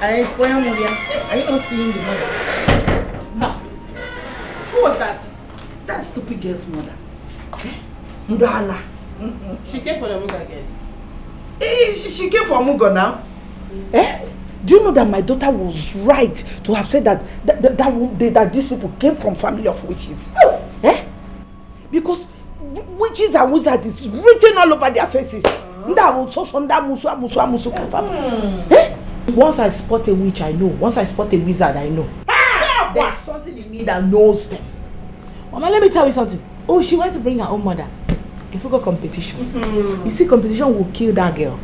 Are you not seeing the mother? No. Who was that? That stupid girl's mother. Mudala. She came for the Muga guest. She came for Muga now. Do you know that my daughter was right to have said that these people came from family of witches? Because witches and wizards is written all over their faces. Once I spot a witch, I know. Once I spot a wizard, I know. There's something in me that knows them. Mama, let me tell you something. Oh, she wants to bring her own mother. If we go competition, you see, competition will kill that girl.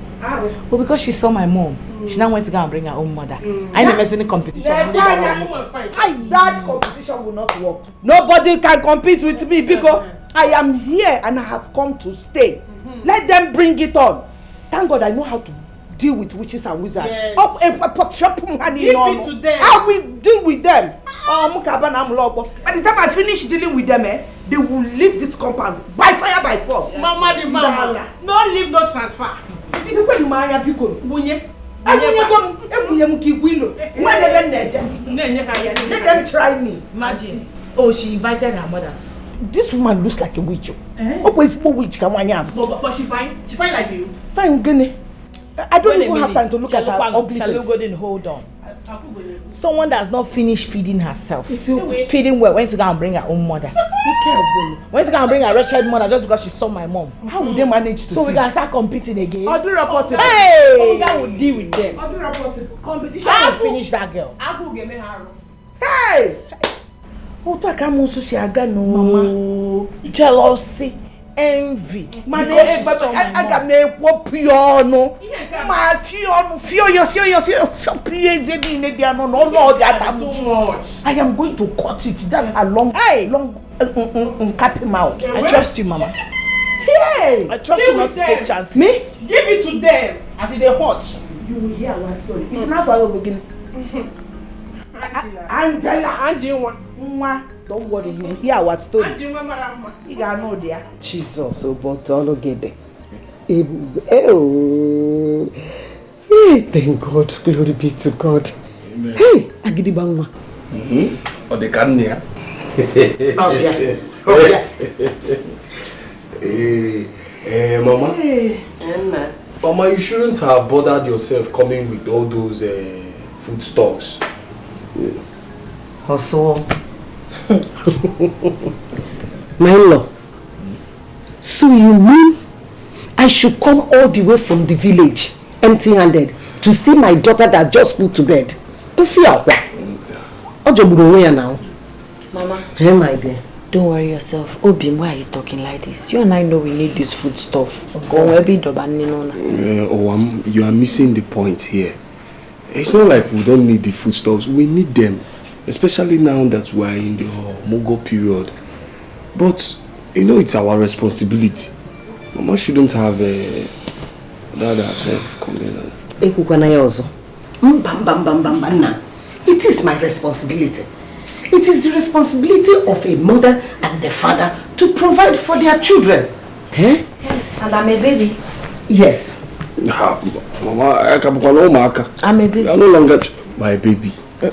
But because she saw my mom, she now went to go and bring her own mother. I never seen any competition. That competition will not work. Nobody can compete with me because I am here and I have come to stay. Let them bring it on. Thank God I know how to deal with witches and wizards. Yes. Give it to them. I will deal with them. By the time I finish dealing with them, they will leave this compound by fire, by force. Yes. Mama, the mama. No leave, no transfer. Let them try me. Imagine. Oh, she invited her mother too. This woman looks like a witch. Witch? But she fine. She fine like you. Fine, Gene. I don't even have time to look at her ugly face. Hold on. Someone that's not finished feeding herself. Feeding well, went to go and bring her own mother. Went to go and bring her wretched mother just because she saw my mom. How would they manage to So feed? We can start competing again? I'll do report it. Hey! That will deal with them. I'll do report it. Competition will finish that girl. Hey! Mama. Jealousy. Envy. I got me pure no. My fear. I am going to cut it that long cap him out. I trust you, Mama. Hey! I trust you not to take chances. Me? Give it to them. Until they hot. You will hear our story. It's not for the beginning. Angela. Don't worry, you will hear our story. You got no there. Jesus, so but all get there. Say thank God, glory be to God. Amen. Hey, Agidi Bangma. Or the Kanya. Hey, Mama. Hey, Mama, you shouldn't have bothered yourself coming with all those food stocks. Also, my in-law. So you mean I should come all the way from the village, empty-handed, to see my daughter that just put to bed? To fear what? Now. Mama. Hey, my dear. Don't worry yourself. Obim, why are you talking like this? You and I know we need this food stuff. You are missing the point here. It's not like we don't need the foodstuffs. We need them. Especially now that we are in the Mogo period. But, you know, it's our responsibility. Mama shouldn't have that herself come in. It is my responsibility. It is the responsibility of a mother and the father to provide for their children. Eh? Yes, and I'm a baby. Yes. Mama, I'm a baby. I'm no longer my baby.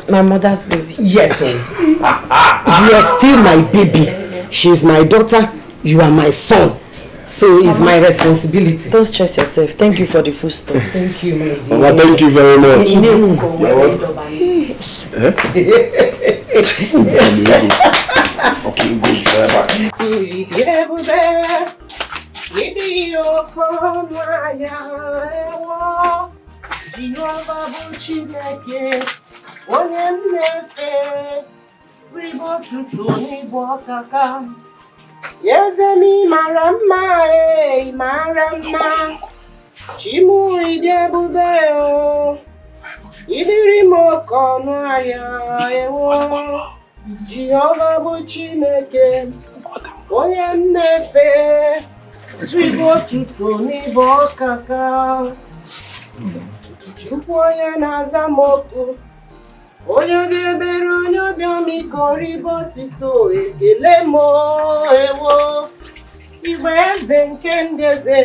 My mother's baby. Yes, sir. You are still my baby. She is my daughter. You are my son. So it's my responsibility. Don't stress yourself. Thank you for the food stuff. Thank you, my dear. Mama, thank you very much. Okay, good. Yazemi marama, marama. Chimu idebubeo. Idirimo kono aya ewo. Jehovah bu Chineke. onye nnefe Tribo tutu n'ibo kaka Chukwu onye na-aza moku onye ga-ebere onye ọbịa ribo tito ekele mo ewo Igwe eze nke ndeze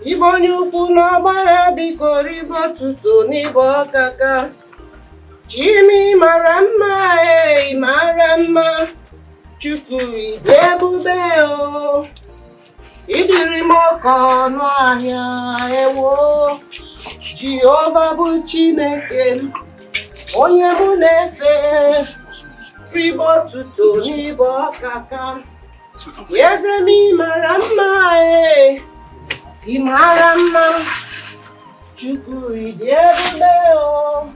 Igwe onye ukwu n'ọgbara biko ribo tutu n'ibo kaka Chimi mara mma mara mma Chukwu ịdị ebube o Idiri m oke ọnụ ahịa ewo Jehova bụ Chineke onye mụ na-efe Tribo tutu n'ibo kaka Eze m ịmara mma ịmara mma Chukwu ịdị ebube o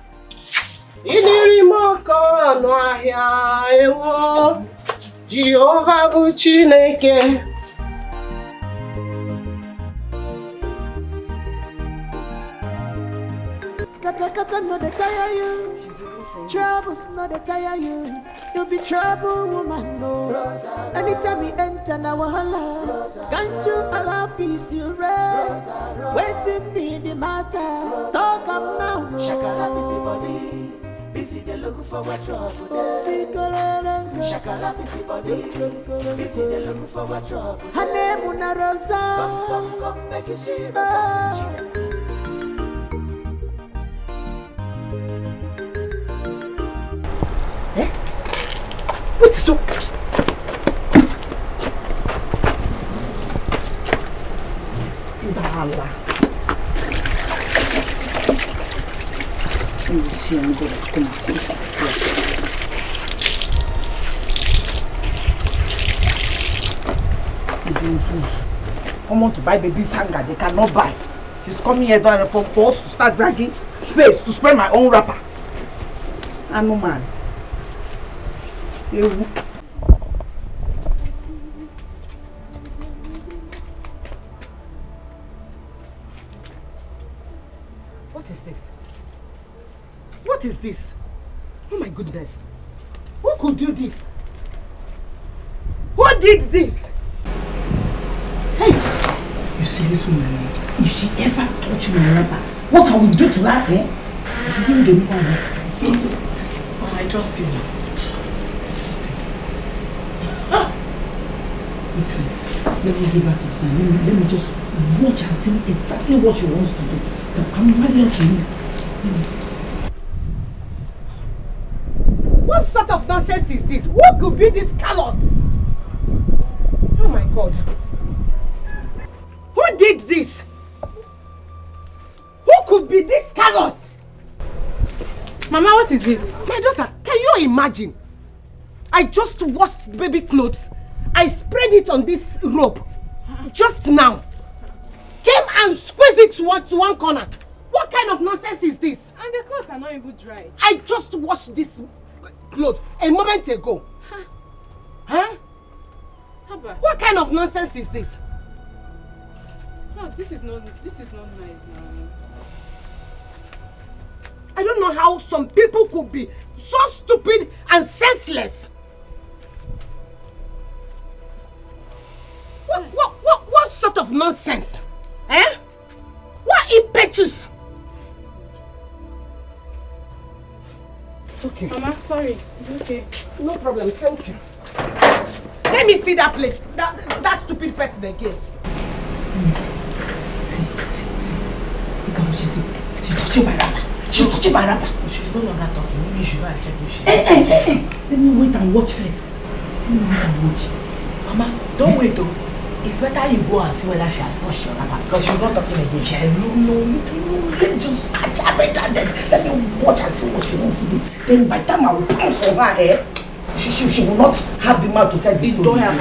Idiri m oke ọnụ ahịa ewo Jehova bụ Chineke Kata no dey tire you, troubles no dey tire you. You be trouble woman no. Anytime you enter na wahala, can't you allow peace to reign? Waiting be the matter, talk am now no. Shakala busy body, busy they look for what trouble dey. Shakala busy body, busy they look for what trouble. Her name una Rosa, come make you see Rosa. What's so? Bala. Let me see. I'm going to come close. I want to buy baby's hanger. They cannot buy. He's coming here down for us to start dragging space to spread my own wrapper. I'm no man. What is this? What is this? Oh my goodness. Who could do this? Who did this? Hey! You see this woman, if she ever touch my wrapper, what I will do to her, eh? If you give me the money. Oh, I trust you. Wait first, let me give her some time. Let me just watch and see exactly what she wants to do. Now come marry her to me. What sort of nonsense is this? Who could be this callous? Oh my God. Who did this? Who could be this callous? Mama, what is it? My daughter, can you imagine? I just washed baby clothes. I spread it on this rope just now. Came and squeezed it to one corner. What kind of nonsense is this? And the clothes are not even dry. I just washed this clothes a moment ago. Huh? Haba. What kind of nonsense is this? Oh, this is not nice now. I don't know how some people could be so stupid and senseless. What sort of nonsense? Eh? What impetus? Okay. Mama, sorry. It's okay. No problem, thank you. Let me see that place. That stupid person again. Let me see. See. Look at what she's doing. She's touching my wrapper. She's touching my wrapper. She's no longer talking. Maybe you should go and check if she Hey. Let me wait and watch first. Mama, don't wait though. It's better you go and see whether she has touched your wrapper. Because she's not talking again. She said, no, you don't. Let me just catch her right and then let me watch and see what she wants to do. Then by the time I will pounce on her, she will not have the mouth to tell the story. Don't have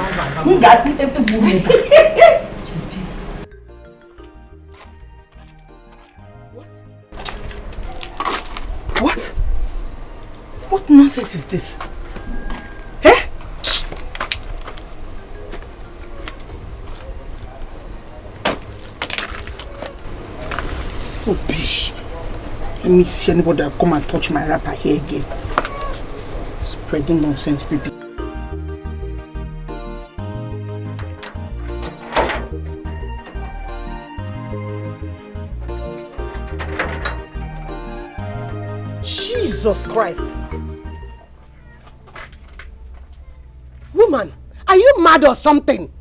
What? What nonsense is this? Eh? Oh, bish. Let me see anybody that come and touch my wrapper here again. Spreading nonsense, baby. Jesus Christ. Woman, are you mad or something?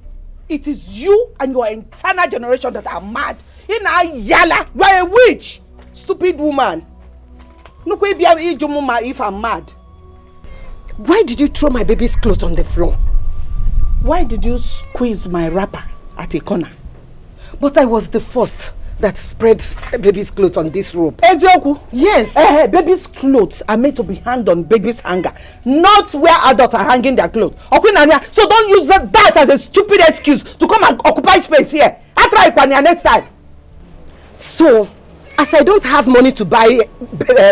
It is you and your entire generation that are mad. Yala, you are a witch. Stupid woman. Look where if I'm mad. Why did you throw my baby's clothes on the floor? Why did you squeeze my wrapper at a corner? But I was the first that spread baby's clothes on this rope. Yes. Baby's clothes are made to be hanged on baby's hanger, not where adults are hanging their clothes. So don't use that as a stupid excuse to come and occupy space here. I'll try it next time. So, as I don't have money to buy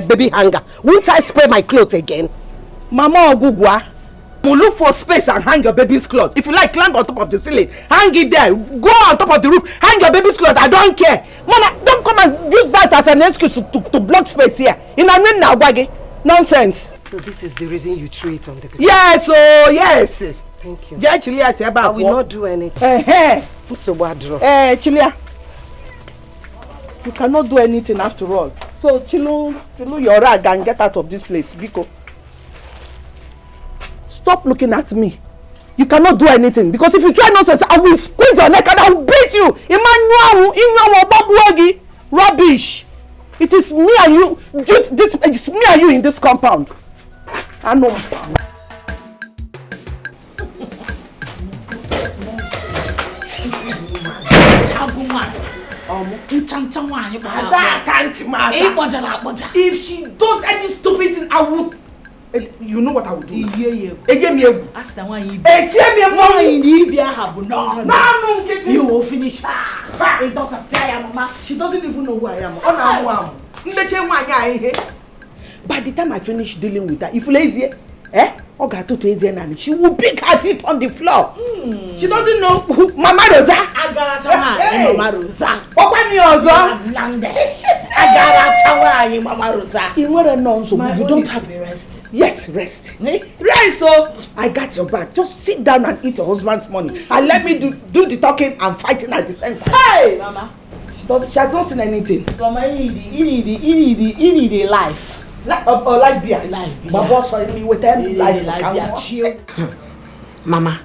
baby hanger, won't I spray my clothes again? Mama Ogugwa, will look for space and hang your baby's clothes. If you like, climb on top of the ceiling, hang it there. Go on top of the roof, hang your baby's clothes. I don't care. Mama, don't come and use that as an excuse to block space here. Nonsense. So this is the reason you threw it on the ground? Yes, oh yes. Thank you. I will not do anything. So Chilia, you cannot do anything after all. So Chilu your rag and get out of this place, Biko. Stop looking at me. You cannot do anything because if you try nonsense, I will squeeze your neck and I will beat you. Emmanuel, rubbish. It is me and you. It's me and you in this compound. I know. If she does any stupid thing, I would. You know what I would do? You will finish. She doesn't even know who I am. By the time I finish dealing with her, if lazy, she will pick her teeth on the floor. She doesn't know who Mama Rosa. Mama Rosa. Mama Rosa. You don't have rest. Yes, rest. Rest, so I got your back. Just sit down and eat your husband's money. And let me do the talking and fighting at the same time. Hey, Mama. She has not seen anything. Mama, you need a life. Like beer. Life beer. My boss for me with them life beer. Chill. Mama,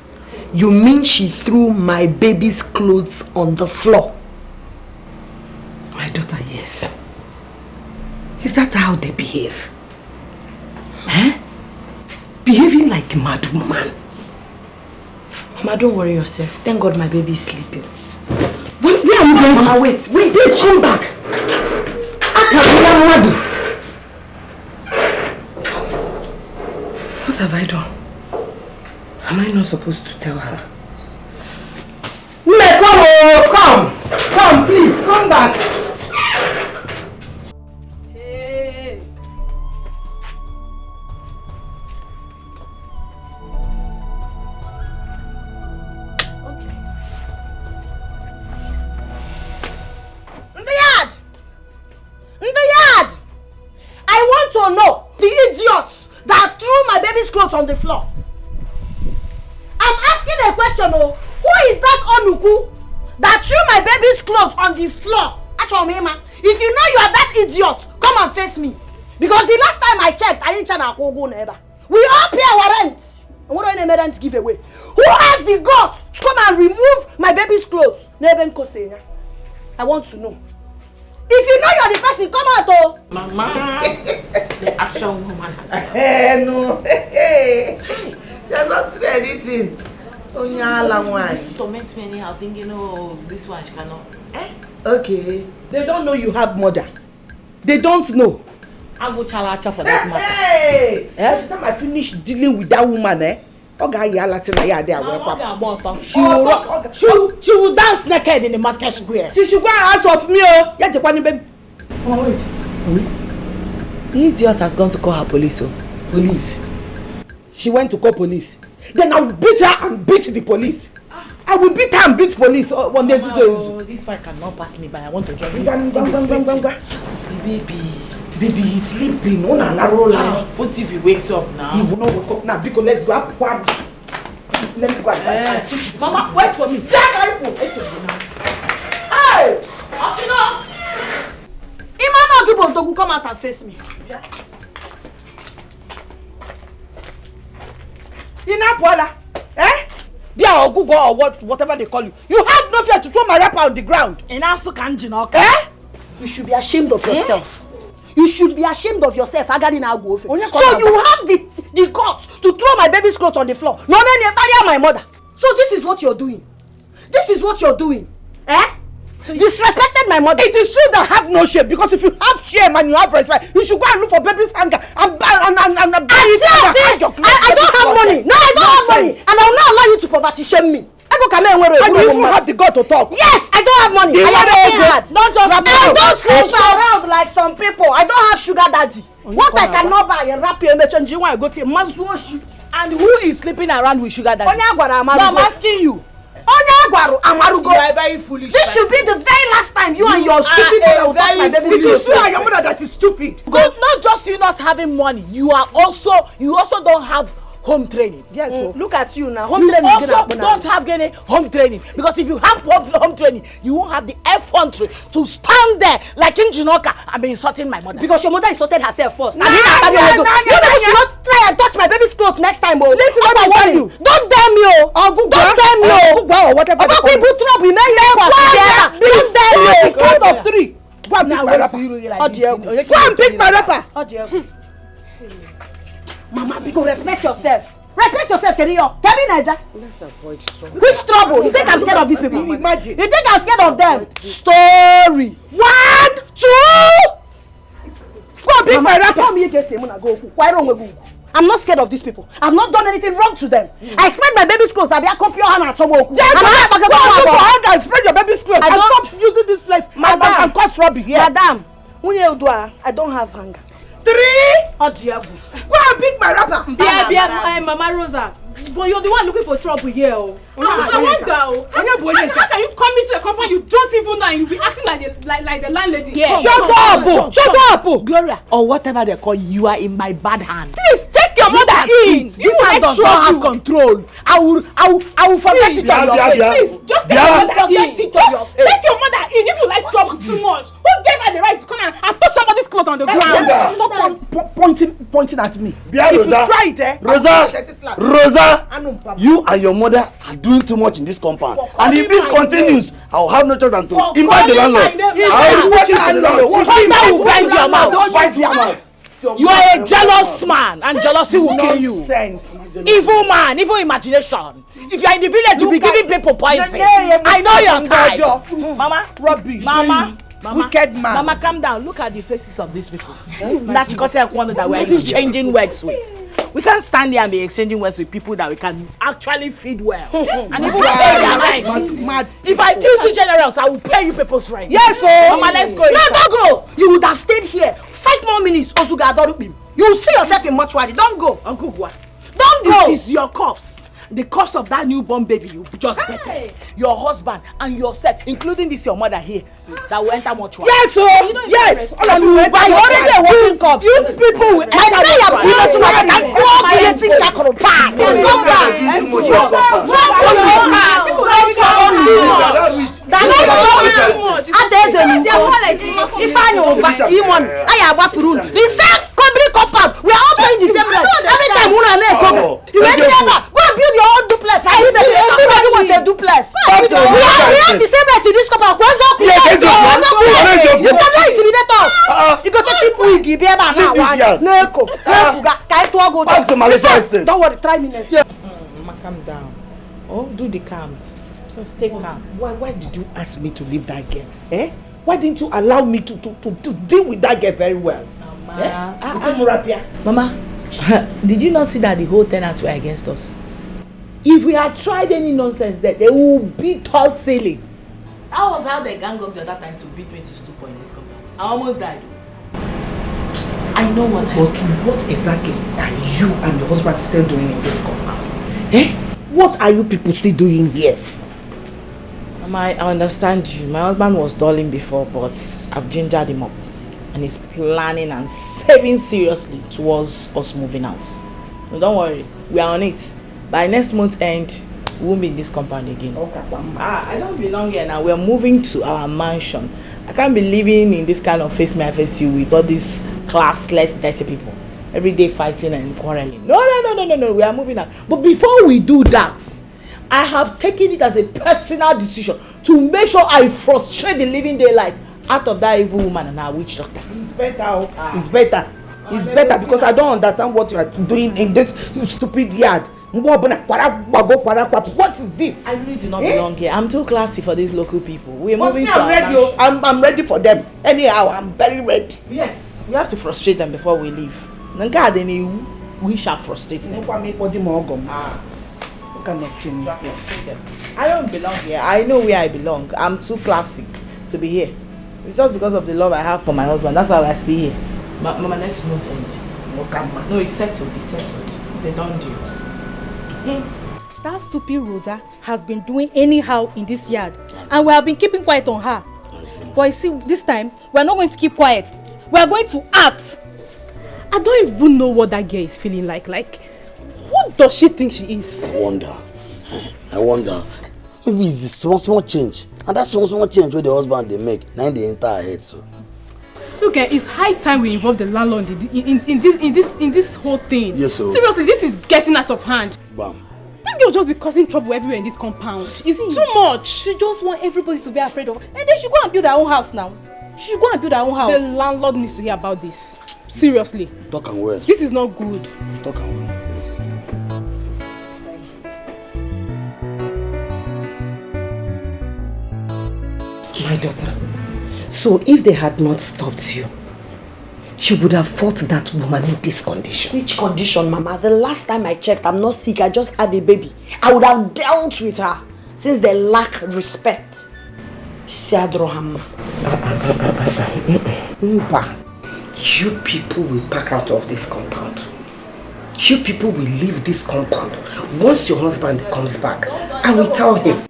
you mean she threw my baby's clothes on the floor? My daughter, yes. Is that how they behave? Behaving like a mad woman. Mama, don't worry yourself. Thank God my baby is sleeping. Where are you going? Mama, wait. Come back. What have I done? Am I not supposed to tell her? Come, please, come back. Hey. Okay. In the yard! I want to know the idiots that threw my baby's clothes on the floor. I'm asking a question, who is that Onuku that threw my baby's clothes on the floor? If you know you are that idiot, come and face me. Because the last time I checked, I didn't charge go neighbor. We all pay our rent. And what do I rent give away? Who has the guts to come and remove my baby's clothes? I want to know. If you know you're the person, come out, Mama, the action woman has no. She has not seen anything. Only to torment me anyhow, thinking, this one she cannot. Okay. They don't know you have mother. They don't know. I will chalacha for that matter. Hey! By the time I finish dealing with that woman, she will dance naked in the market square. She should go and ask of me. Mama, wait. The idiot has gone to call her police. Police. She went to call police. Then I will beat her and beat the police. I will beat her and beat police. One day, this fight cannot pass me by. I want to join you. Baby, he's sleeping. What if he wakes up now? He will not wake up now because let's go. Let me go. Mama, wait for me. Hey! Asina! Imano Gibo, come out and face me. Inapola. Eh? Bia or Google or whatever they call you. You have no fear to throw my wrapper on the ground. Inasu kanjinoka. Eh? You should be ashamed of yourself. You should be ashamed of yourself. Agadi na go. So you have the guts to throw my baby's clothes on the floor. No, my mother. So this is what you're doing. This is what you're doing. Eh? So you disrespected my mother. It is you that have no shame, because if you have shame and you have respect, you should go and look for baby's hanger and buy and I don't have money. No, I don't have money. And I will not allow you to poverty shame me. And you even have the gut to talk. Yes, I don't have money. I am working hard. Don't just I don't sleep around like some people. I don't have sugar daddy. What I cannot buy a rap and go to Mazwoshi. And who is sleeping around with sugar daddy? No, I'm asking you. You are very foolish. This should be the very last time you and your stupid mother will touch my baby. It is you and your mother that is stupid. Not just you not having money. You also don't have home training. Yes, so look at you now. Home training also don't have any home training, because if you have home training, you won't have the effrontery to stand there like in Jinoka and be insulting my mother. Because your mother insulted herself first. You should not try and touch my baby's clothes next time. Oh, listen, what I tell you. Don't dare me, oh. Don't dare me, oh. Wow, whatever. About people trouble, together. Don't dare me, oh. Count of 3. Go and pick my rapper. Go and pick my rapper. Mama, because respect yourself. Respect yourself, Keriyo. Naija. Let's avoid trouble. Which trouble? You think I'm scared of these people? Imagine. You think I'm scared of them? Story. 1, 2. Go and pick my rapper. I'm not scared of these people. I've not done anything wrong to them. I spread my baby's clothes. I be a copy of Hannah Chobo. I spread your baby's clothes. I stop using this place and cause rubbish. Madam, I don't have hunger. 3. Go and pick my rapper. Mama Rosa. But you're the one looking for trouble here. I wonder. How can you come into a company you don't even know and you be acting like the landlady? Yeah. Shut up! Gloria, or whatever they call you, you are in my bad hand. Please take your mother in. This hand does not have control. I will forget it on your face. Just take your mother in. Take your mother in. If you like trouble too much, who gave her the right to come and put somebody's clothes on the ground? Stop pointing at me. If you try it, Rosa, you and your mother are doing too much in this compound. And if this continues, I will have no choice than to invite the landlord. I will watch it to the landlord. Thunder will bend your mouth. Don't bite your mouth. You are a jealous man, and jealousy will kill you. Evil man, evil imagination. If you are in the village, you'll be giving people poison. I know your type. Mama, rubbish. Mama, wicked man. Mama, calm down. Look at the faces of these people. That you got to wonder that we are exchanging words with. We can't stand here and be exchanging words with people that we can actually feed well. And even pay their rents. If I feel too generous, I will pay you people's rent. Yes, sir. Mama, let's go. No, don't go. You would have stayed here 5 more minutes. You will see yourself in mortuary. Don't go. Uncle Gwa. Don't go. It is your corpse. The corpse of that newborn baby you just better. Your husband and yourself, including this your mother here, that will enter mortuary. Yes, sir. Yes. All of you. I already a walking corpse. These people will enter we are all playing the same rent. Every time we are go and build your own duplex. Everybody wants a duplex. We have the same rent in this compound. You cannot intimidate us. You go to cheap wig. You be able to Malaysia. Don't worry, try me next. Mama, calm down. Oh, do the calms. Just take calm. Why did you ask me to leave that girl? Eh? Why didn't you allow me to deal with that girl very well? Mama, did you not see that the whole tenants were against us? If we had tried any nonsense there, they would beat us silly. That was how they gang up the other time to beat me to stupor in this compound. I almost died. I know what But what exactly are you and your husband still doing in this compound? Eh? What are you people still doing here? Mama, I understand you. My husband was dulling before, but I've gingered him up. And he's planning and saving seriously towards us moving out. So don't worry, we are on it. By next month end, we won't be in this compound again. Okay, I don't belong here now. We're moving to our mansion. I can't be living in this kind of face me I face you with all these classless, dirty people. every day fighting and quarreling. No. We are moving on. But before we do that, I have taken it as a personal decision to make sure I frustrate the living daylight out of that evil woman and her witch doctor. It's better. It's better. It's better because I don't understand what you are doing in this stupid yard. What is this? I really do not belong here. I'm too classy for these local people. We're moving to I'm ready for them. Anyhow, I'm very ready. Yes, we have to frustrate them before we leave. We shall frustrate them. What kind of thing is this? I don't belong here. I know where I belong. I'm too classy to be here. It's just because of the love I have for my husband. That's why I stay here. Mama, let's not end. No, it's settled. It's settled. It's a done deal. That stupid Rosa has been doing anyhow in this yard, and we have been keeping quiet on her. But you see, this time we are not going to keep quiet. We are going to act. I don't even know what that girl is feeling like. Who does she think she is? I wonder. Maybe it's the small change, and that small change where the husband they make, now they enter her head. So. Okay, it's high time we involve the landlord in this whole thing. Yes, sir. Seriously, this is getting out of hand. Bam. This girl just be causing trouble everywhere in this compound. It's too much. She just wants everybody to be afraid of her. And they should go and build her own house now. She should go and build her own house. The landlord needs to hear about this. Seriously. Talk and well. This is not good. Talk and well. Yes. My daughter, so if they had not stopped you, you would have fought that woman in this condition. Which condition, Mama? The last time I checked, I'm not sick. I just had a baby. I would have dealt with her since they lack respect. Siadroham. You people will pack out of this compound. You people will leave this compound. Once your husband comes back, I will tell him.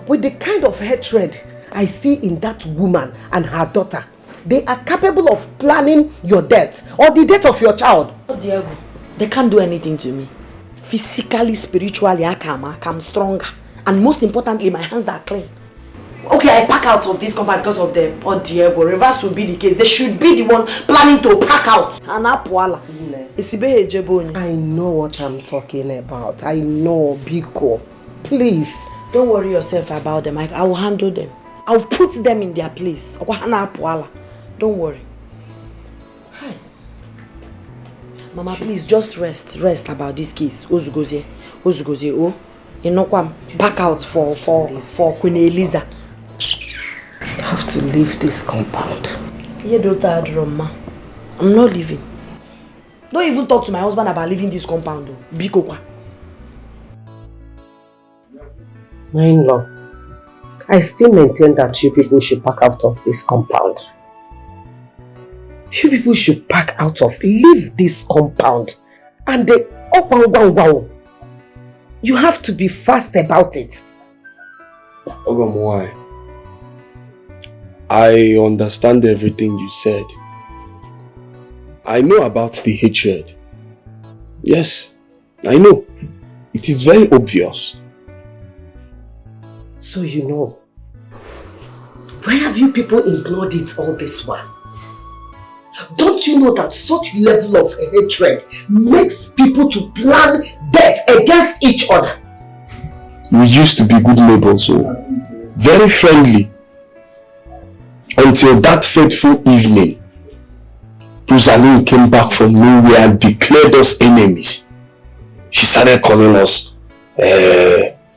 With the kind of hatred I see in that woman and her daughter, they are capable of planning your death or the death of your child. Oh, Diego, they can't do anything to me. Physically, spiritually, I'm stronger. And most importantly, my hands are clean. Okay, I pack out of this compound because of them. Oh, Diego, reverse will be the case. They should be the one planning to pack out. I know what I'm talking about. I know, Biko. Please. Don't worry yourself about them. I will handle them. I'll put them in their place. Don't worry. Hi. Mama, please just rest about this case. Ozugozie. Oh, you know what? Back out for Queen Eliza. I have to leave this compound. I'm not leaving. Don't even talk to my husband about leaving this compound. Bikokwa. My in-law, I still maintain that you people should pack out of this compound. You people should leave this compound. And you have to be fast about it. Why? I understand everything you said. I know about the hatred. Yes, I know. It is very obvious. So you know, why have you people ignored it all this while? Don't you know that such level of hatred makes people to plan death against each other? We used to be good neighbors, so very friendly. Until that fateful evening, Rosaline came back from nowhere and declared us enemies. She started calling us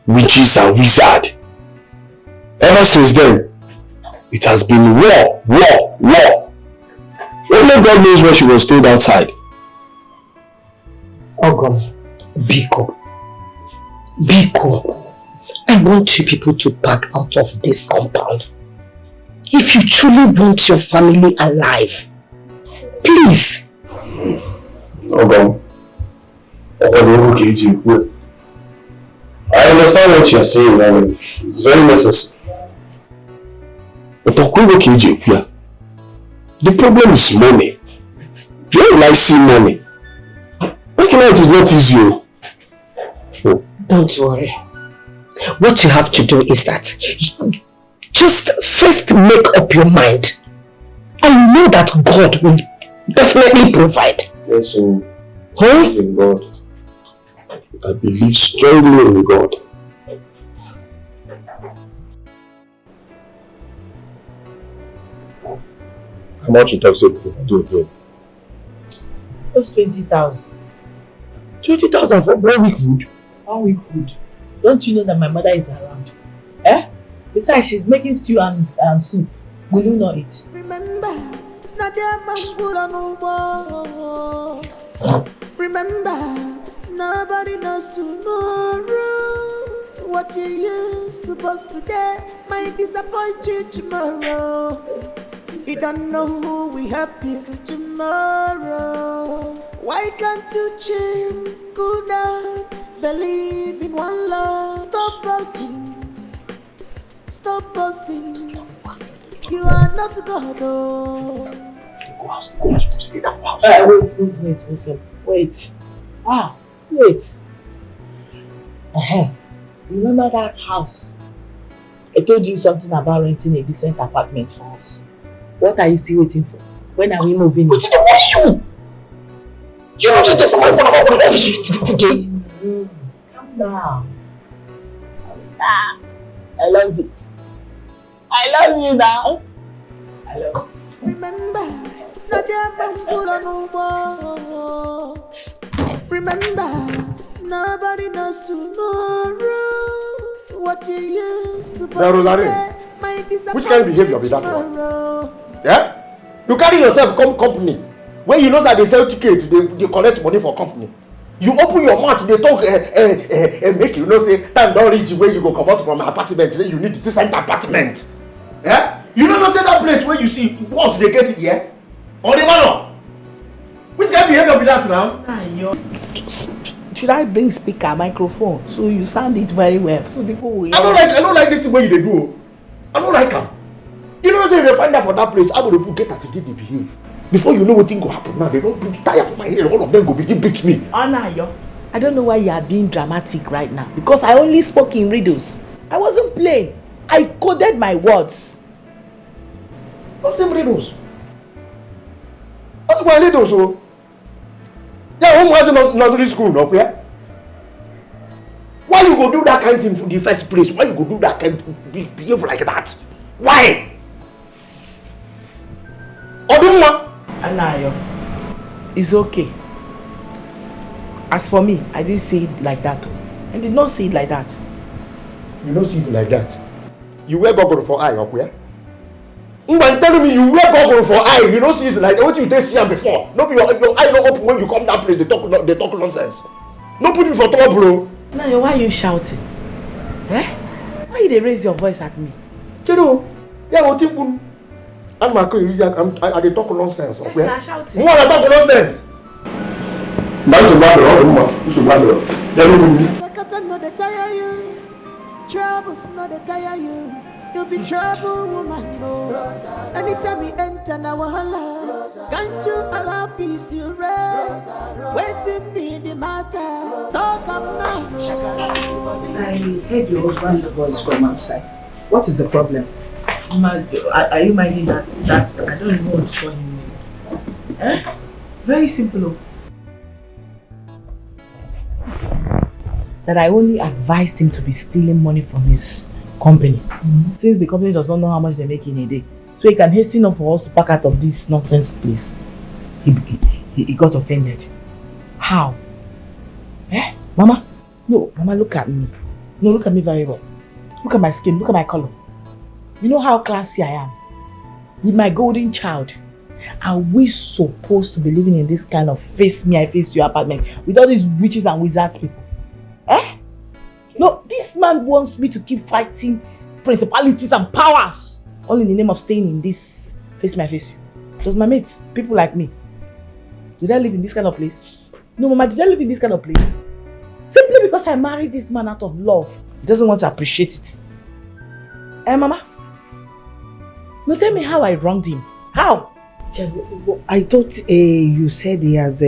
witches and wizards. Ever since then, it has been war. Only God knows what she was told outside. Ogom, Biko, I want you people to back out of this compound. If you truly want your family alive, please. Ogom, I understand what you are saying, and it's very necessary. But the problem is money. You don't like seeing money. Working out is not easy. Don't worry. What you have to do is that just first make up your mind. I know that God will definitely provide. Yes, so in God. I believe strongly in God. How much you talk so people can do again? Just 20,000. 20,000 for 1 week food? 1 week food. Don't you know that my mother is around? Eh? Besides, she's making stew and soup. Will you not eat? Remember, nobody knows tomorrow. What you used to boast today might disappoint you tomorrow. You don't know who will help you tomorrow. Why can't you chill, cool down, believe in one love? Stop boasting, stop boasting. You are not God, oh. Wait. Ah, wait. Remember that house? I told you something about renting a decent apartment for us. What are you still waiting for? When are we moving in? What are you? You don't just take my office today. Calm down. I love you. I love you now. I love you. Remember, nobody knows tomorrow. What you used to boast today might disappoint which kind of behavior be that tomorrow. Yeah? You carry yourself come company. When you know that they sell ticket, they collect money for company. You open your mouth, they talk make you know say time don't reach where you go come out from an apartment, say you need this apartment. Yeah? You don't say that place where you see once they get it here? Or the manor? Which kind of behavior be that now? Should I bring speaker, microphone, so you sound it very well, so people will hear? I don't like this thing where you do. I don't like them. You know say they find out for that place, how would people get at it they behave? Before you know what thing go happen now, they don't put tire for my head, all of them go begin beat me. Anayo, I don't know why you are being dramatic right now, because I only spoke in riddles. I wasn't playing. I coded my words. What's them riddles? What's my riddles? So? Yeah, home was in nursery school, no? Yeah? Why you go do that kind of thing for the first place? Why you go do that kind of behave like that? Why? Odumma? Anayo, it's okay. As for me, I didn't say it like that. I did not say it like that. You don't see it like that. You wear goggle for eye, okay? When telling me you wear goggle for eye, you don't see it like that. What you take see before? No, your eye not open when you come that place. They talk nonsense. No put you for trouble, bro. Anayo, why are you shouting? Eh? Why you they raise your voice at me? Chedo, yeah, what you I'm not going to I they talk nonsense. Okay? Yes, shouting. More talk nonsense. That's a matter. It's a matter. Kata no dey tire you, troubles no dey tire you. You be trouble woman, no. Anytime you enter na wahala, can't you allow peace to reign? Waiting be the matter. Talk am now. I heard your husband's voice from outside. What is the problem? Are you minding that I don't even want to call him names? Eh? Very simple. That I only advised him to be stealing money from his company. Since the company does not know how much they make in a day. So he can hasten up for us to pack out of this nonsense place. He got offended. How? Eh? Mama? No, Mama, look at me. No, look at me very well. Look at my skin, look at my color. You know how classy I am? With my golden child. Are we supposed to be living in this kind of face me, I face you apartment with all these witches and wizards people? Eh? No, this man wants me to keep fighting principalities and powers all in the name of staying in this face me, I face you. Does my mates, people like me, did I live in this kind of place? No, Mama, did I live in this kind of place? Simply because I married this man out of love. He doesn't want to appreciate it. Eh, Mama? No, tell me how I wronged him. How? I thought you said he has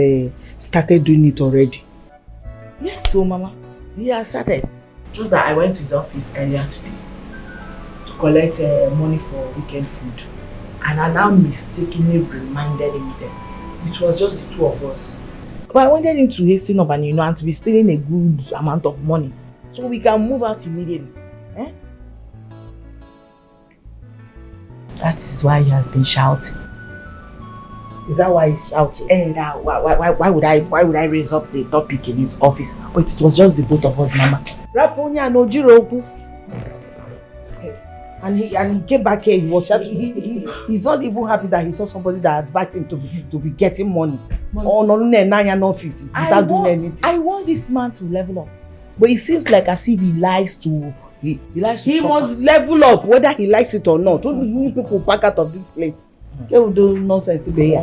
started doing it already. Yes, so Mama. He has started. Just that I went to his office earlier today to collect money for weekend food. And I now mistakenly reminded him It was just the two of us. But I wanted him to hasten up and and to be stealing a good amount of money. So we can move out immediately. Eh? That is why he has been shouting. Is that why he's shouting? And why would I raise up the topic in his office? But it was just the both of us, Mama. Rafonia no Jiroku. And he came back here. He was he's not even happy that he saw somebody that advised him to be getting money. Or no office without doing anything. I want this man to level up, but it seems like as if he likes to. He must level up whether he likes it or not. Don't you people back out of this place? They will do nonsense there.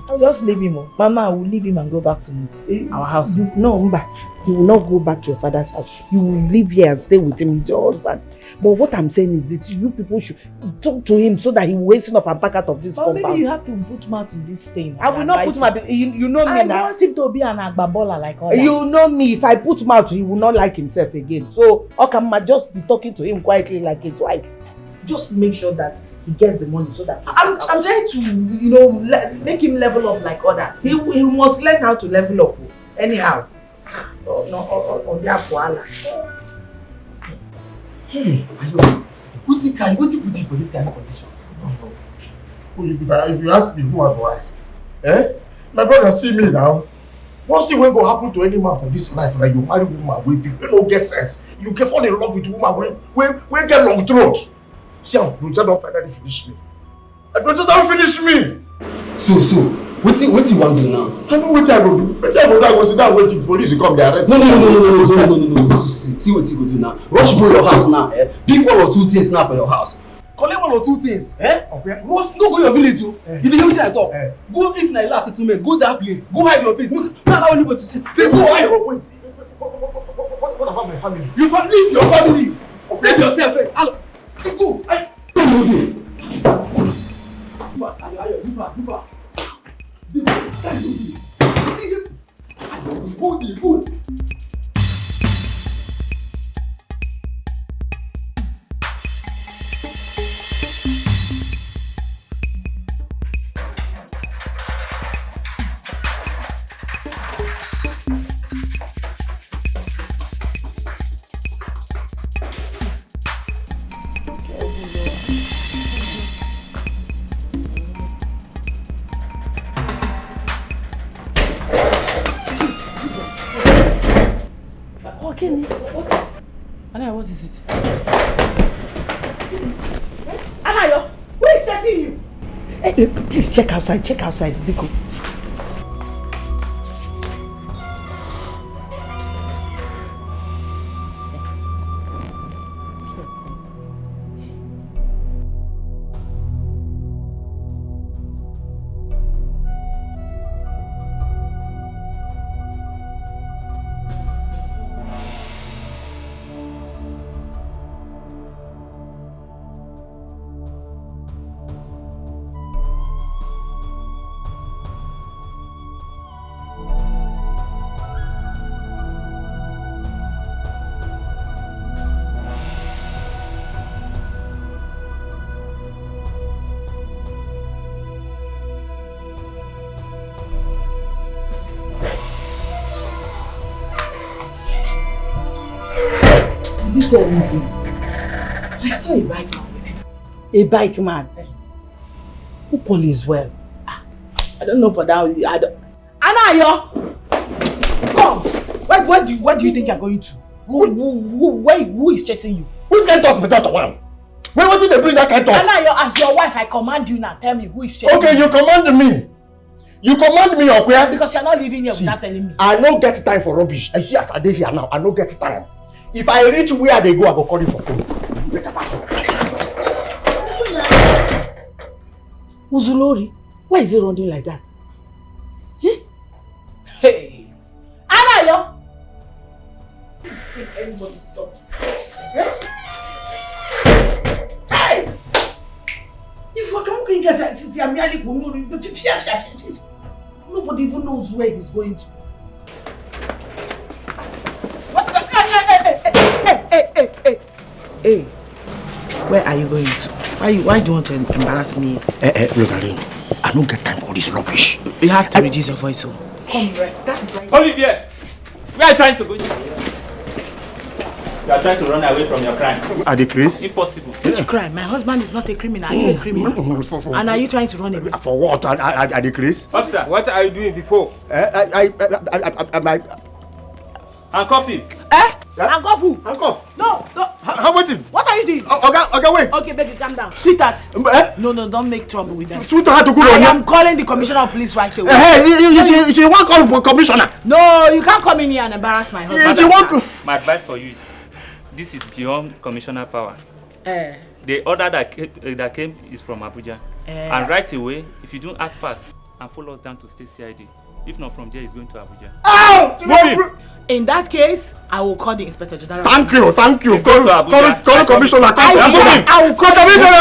I'll just leave him. Mama, I will leave him and go back to our house. No, Mba. You will not go back to your father's house. You will live here and stay with him. He's your husband. But what I'm saying is this, you people should talk to him so that he will hasten up and back out of this compound. Maybe you have to put mouth in this thing. I will not put mouth. You know me now. I want him to be an agbabola like others. You know me. If I put mouth, he will not like himself again. So, Okama just be talking to him quietly like his wife. Just make sure that he gets the money so that I'm trying to, make him level up like others. He must learn how to level up. Anyhow. On their koala. Hey, Ayo, what's it put you for this kind of condition? If you ask me, who I go ask? Eh? My brother see me now. What's the way go happen to any man for this life? Like you marry woman with people, you don't get sense. You can fall in love with woman we get long throat. See how Roger don't finally finish me. Roger don't finish me. So, what you want to do now? I know what I go do. What I go sit down waiting for police to come there. No. See what you go do now. Rush go your house now. Pick one or two things now for your house. Collect one or two things. Okay. Rush, no go your village. If you hear what I talk, go if na last settlement. Go that place. Go hide your face. No allow anybody to see. They go hide. Wait. What about my family? You leave your family. Save yourself first. Hello. Go. Do fast. Good. What is it? Anayo, who is chasing you? Hey, please check outside, Biko. So easy. I saw a bike man with it. A bike man? Who police well? I don't know for that. Anayo! Come! Where do you think you're going to? Who is chasing you? Who's going to talk without a one? Where did they bring that kind of talk? Anayo, as your wife, I command you now. Tell me who is chasing you. Okay, you command me. You command me, okay? Because you're not living here without telling me. I don't get time for rubbish. I see as I dey here now, I don't get time. If I reach where they go, I go call you for phone. Uzulori, why is he running like that? Hey! Anayo! If anybody stop. Hey! If I can't get since I'm merely nobody even knows where he's going to. Hey, where are you going to? Why do you want to embarrass me? Rosaline, I don't get time for this rubbish. You have to reduce your voice. Come rest. That is why. Hold it there. We are trying to go. You are trying to run away from your crime. Are they crazy? Impossible. Which crime? My husband is not a criminal. Are you a criminal? And are you trying to run away? For what? Are they crazy? Officer, what are you doing before? Handcuff him. Handcuff who? Handcuff. No. I'm waiting. What are you doing? Okay, wait. Okay, baby, calm down. Sweetheart. No, don't make trouble with them. Sweetheart, to go I am calling the commissioner of police right away. Hey, she won't call for commissioner. No, you can't come in here and embarrass my husband. My advice for you is, this is beyond commissioner power. The order that came is from Abuja. And right away, if you don't act fast and follow us down to state CID, if not from there, he's going to Abuja. Oh! In that case, I will call the Inspector General. Thank you. Call commissioner. I will call commissioner.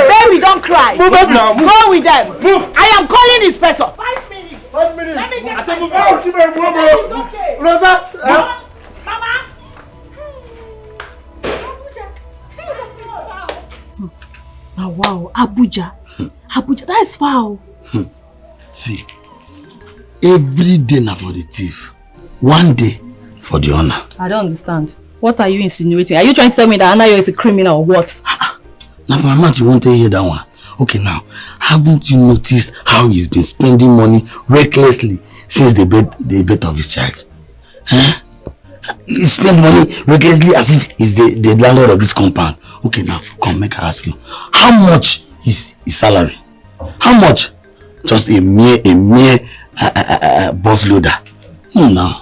Baby, don't cry. Move up now. Go with them. Move. I am calling the Inspector. 5 minutes. 5 minutes. Let me get I said move. It's okay. Rosa. Mama. Oh, wow, Abuja. Abuja, that is foul. See, every day now for the thief, one day for the honor. I don't understand. What are you insinuating? Are you trying to tell me that Anayo is a criminal or what? Now for my mouth, you won't hear that one. Okay, now, haven't you noticed how he's been spending money recklessly since the birth of his child? Huh? He spent money recklessly as if he's the landlord of this compound. Okay, now, come, make I ask you. How much is his salary? How much? Just a mere boss loader. Now.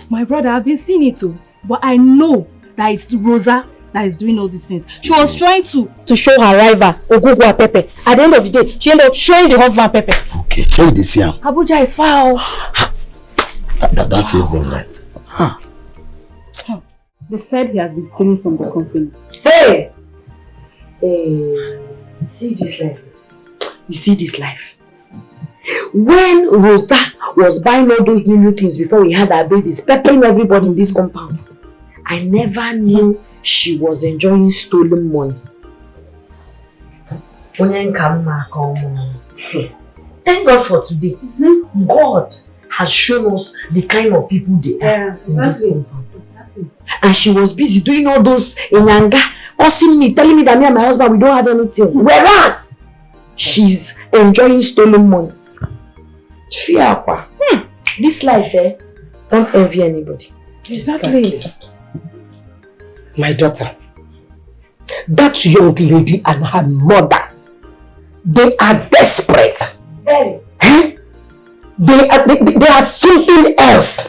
My brother, I've been seeing it too. But I know that it's Rosa that is doing all these things. She was trying to show her rival, Ogugwa Pepe. At the end of the day, she ended up showing the husband Pepe. Okay, so they see him. Abuja is foul. That saves them, right? Huh. They said he has been stealing from the company. Hey! See this life. You see this life. When Rosa was buying all those new things before we had our babies, peppering everybody in this compound, I never knew she was enjoying stolen money. Thank God for today. God has shown us the kind of people they are in this compound. Exactly. And she was busy doing all those inyanga, cursing me, telling me that me and my husband, we don't have anything. Whereas, she's enjoying stolen money. This life, don't envy anybody. Exactly. My daughter, that young lady and her mother, they are desperate. They are something else.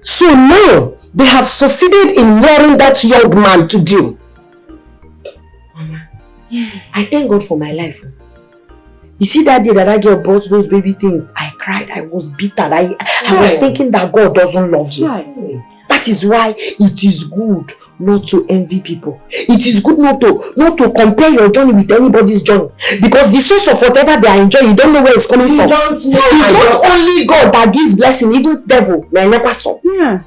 So now, they have succeeded in luring that young man to do. Mama, I thank God for my life. You see that day that girl brought those baby things, I cried, I was bitter. I was thinking that God doesn't love you. That is why it is good not to envy people. It is good not to compare your journey with anybody's journey. Because the source of whatever they are enjoying, you don't know where it's coming from. It's not only God that gives blessing, even devil may never stop. Yeah.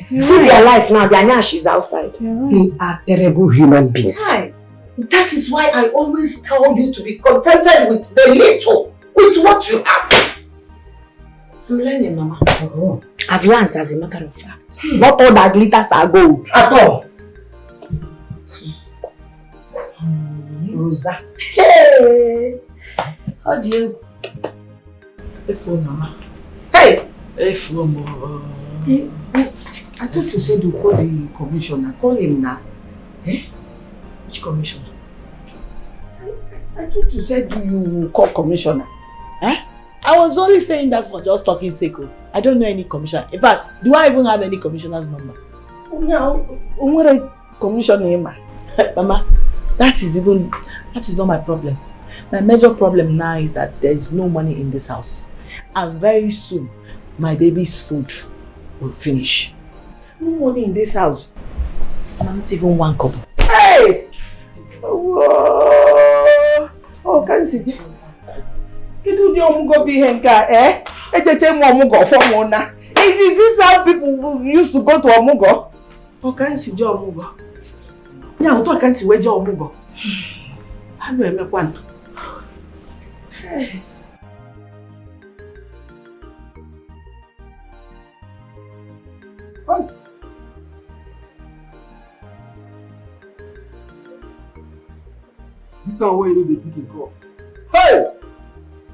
See their life now, their Nya, she's outside. They are terrible human beings. Right. That is why I always tell you to be contented with the little, with what you have. I'm learning, Mama. I've learned, as a matter of fact. Not all that glitters are gold. At all. Rosa. Hey! How do you? The phone, Mama. Hey! The phone. I thought you said you call the commissioner. Call him now. Which commissioner? I thought you said you call commissioner. I was only saying that for just talking sake. I don't know any commissioner. In fact, do I even have any commissioner's number? No, what a commissioner. Mama, that is not my problem. My major problem now is that there is no money in this house. And very soon, my baby's food will finish. No money in this house? Not even one couple. Hey! Oh, can't see it. You do the omugo bihenka, Is this how people used to go to omugo? Oh, can't see the omugo. Yeah, I can't see where the omugo. How do I make one? This one where you know the people call. Hey!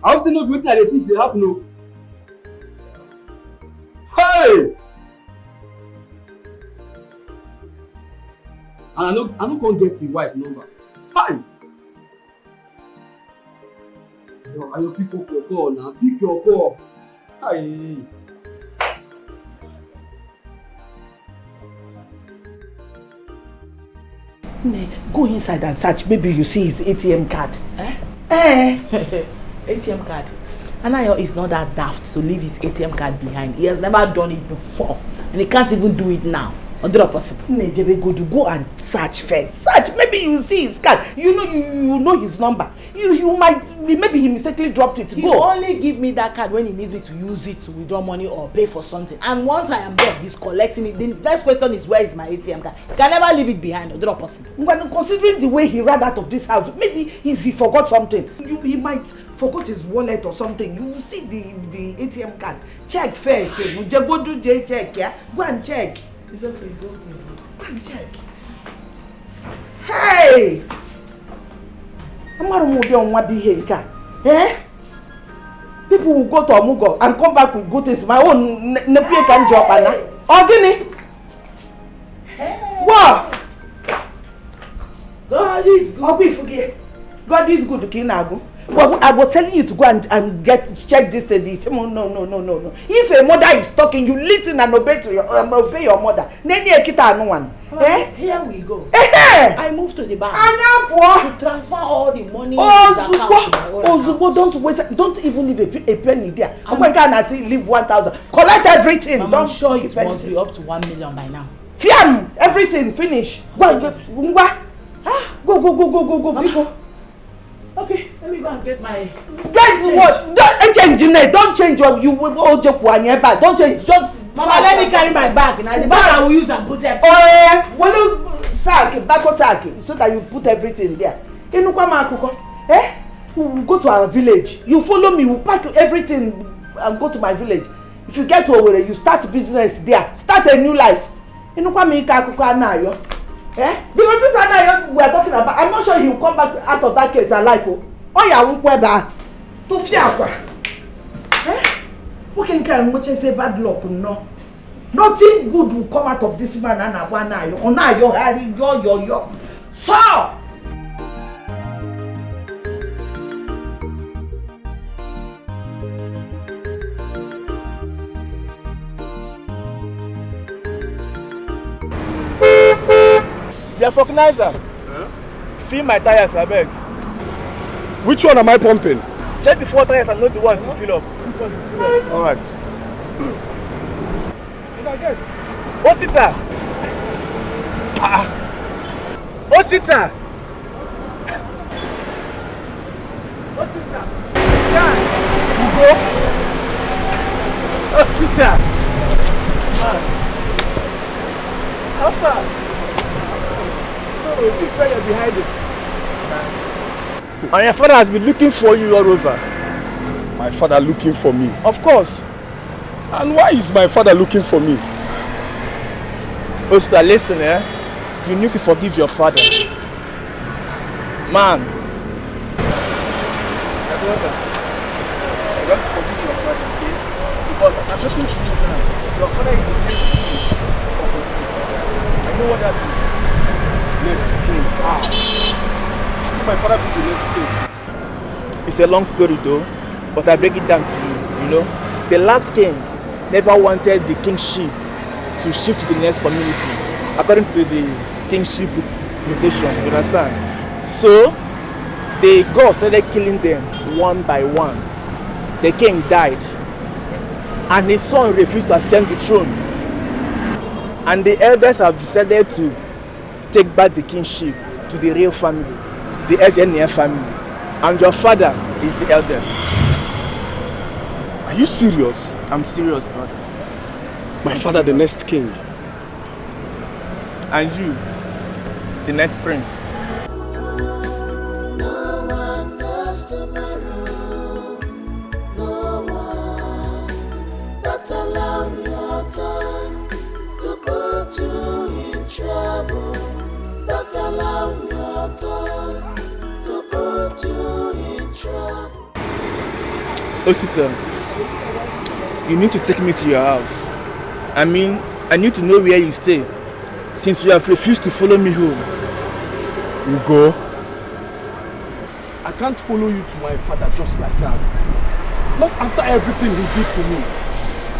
I also know what I think they happen. No. Hey! And I don't come get the wife number. Hi! Yo, are your people call now? Pick your call. Hi! Go inside and search. Maybe you see his ATM card. ATM card. Anayo is not that daft to leave his ATM card behind. He has never done it before. And he can't even do it now. Or do that possible? Go and search first. Search. Maybe you see his card. You know his number. You might, maybe he mistakenly dropped it. He Go. only give me that card when he needs me to use it to withdraw money or pay for something. And once I am done, he's collecting it. The next question is, where is my ATM card? He can never leave it behind. Or do that possible? When considering the way he ran out of this house, maybe he forgot something. He might forgot his wallet or something. You will see the ATM card. Check first. Go do check. Yeah? Go and check. It's okay. Go and check. Hey! People will go to Amugo and come back with good things. My own nephew can job and what? God is good. God is good, Kinago. Well, I was telling you to go and check this and this. No. If a mother is talking, you listen and obey your mother. Here we go. I moved to the bank to transfer all the money. Zubo, don't even leave a penny there. When can I see leave 1,000? Collect everything. I'm sure it must be up to 1 million by now. Fiam, everything finish. Go. Okay, let me go and get my. Get what? Don't change it. Don't change what you will joke one year back. Don't change. Just Mama, let me carry my bag. Now the bag I will use and put it. Sack, so that you put everything there. We will go to our village. You follow me. We'll pack everything and go to my village. If you get to Owerri, you start business there. Start a new life. Because this Anayo we are talking about, I'm not sure he will come back out of that case alive. To fear. What can much say bad luck? No. Nothing good will come out of this man and Anayo. Onayo, Harry, yo. So! The vulcanizer. Fill my tires, I beg. Which one am I pumping? Check the 4 tires and not the ones to fill up. Which one to fill up? Alright. Osita! Osita! Osita! Ugo! Osita! How far? This is where you're behind it. And your father has been looking for you all over. My father looking for me? Of course. And why is my father looking for me? Osita, listen, you need to forgive your father. Man. You have to forgive your father, okay? Because as I'm talking to you now, your father is the next king of our community. I know what that means. Next king. My father be the next king. It's a long story though, but I break it down to you. You know, the last king never wanted the kingship to shift to the next community according to the kingship rotation. You understand? So the gods started killing them one by one. The king died, and his son refused to ascend the throne. And the elders have decided to take back the kingship to the real family, the SNF family, and your father is the eldest. Are you serious? I'm serious, brother. My father, the next king. And you, the next prince. No one knows tomorrow. tongue to put you in trouble. Don't allow your tongue to put you in trouble. Osita, you need to take me to your house. I mean, I need to know where you stay, since you have refused to follow me home. Ugo, I can't follow you to my father just like that. Not after everything he did to me.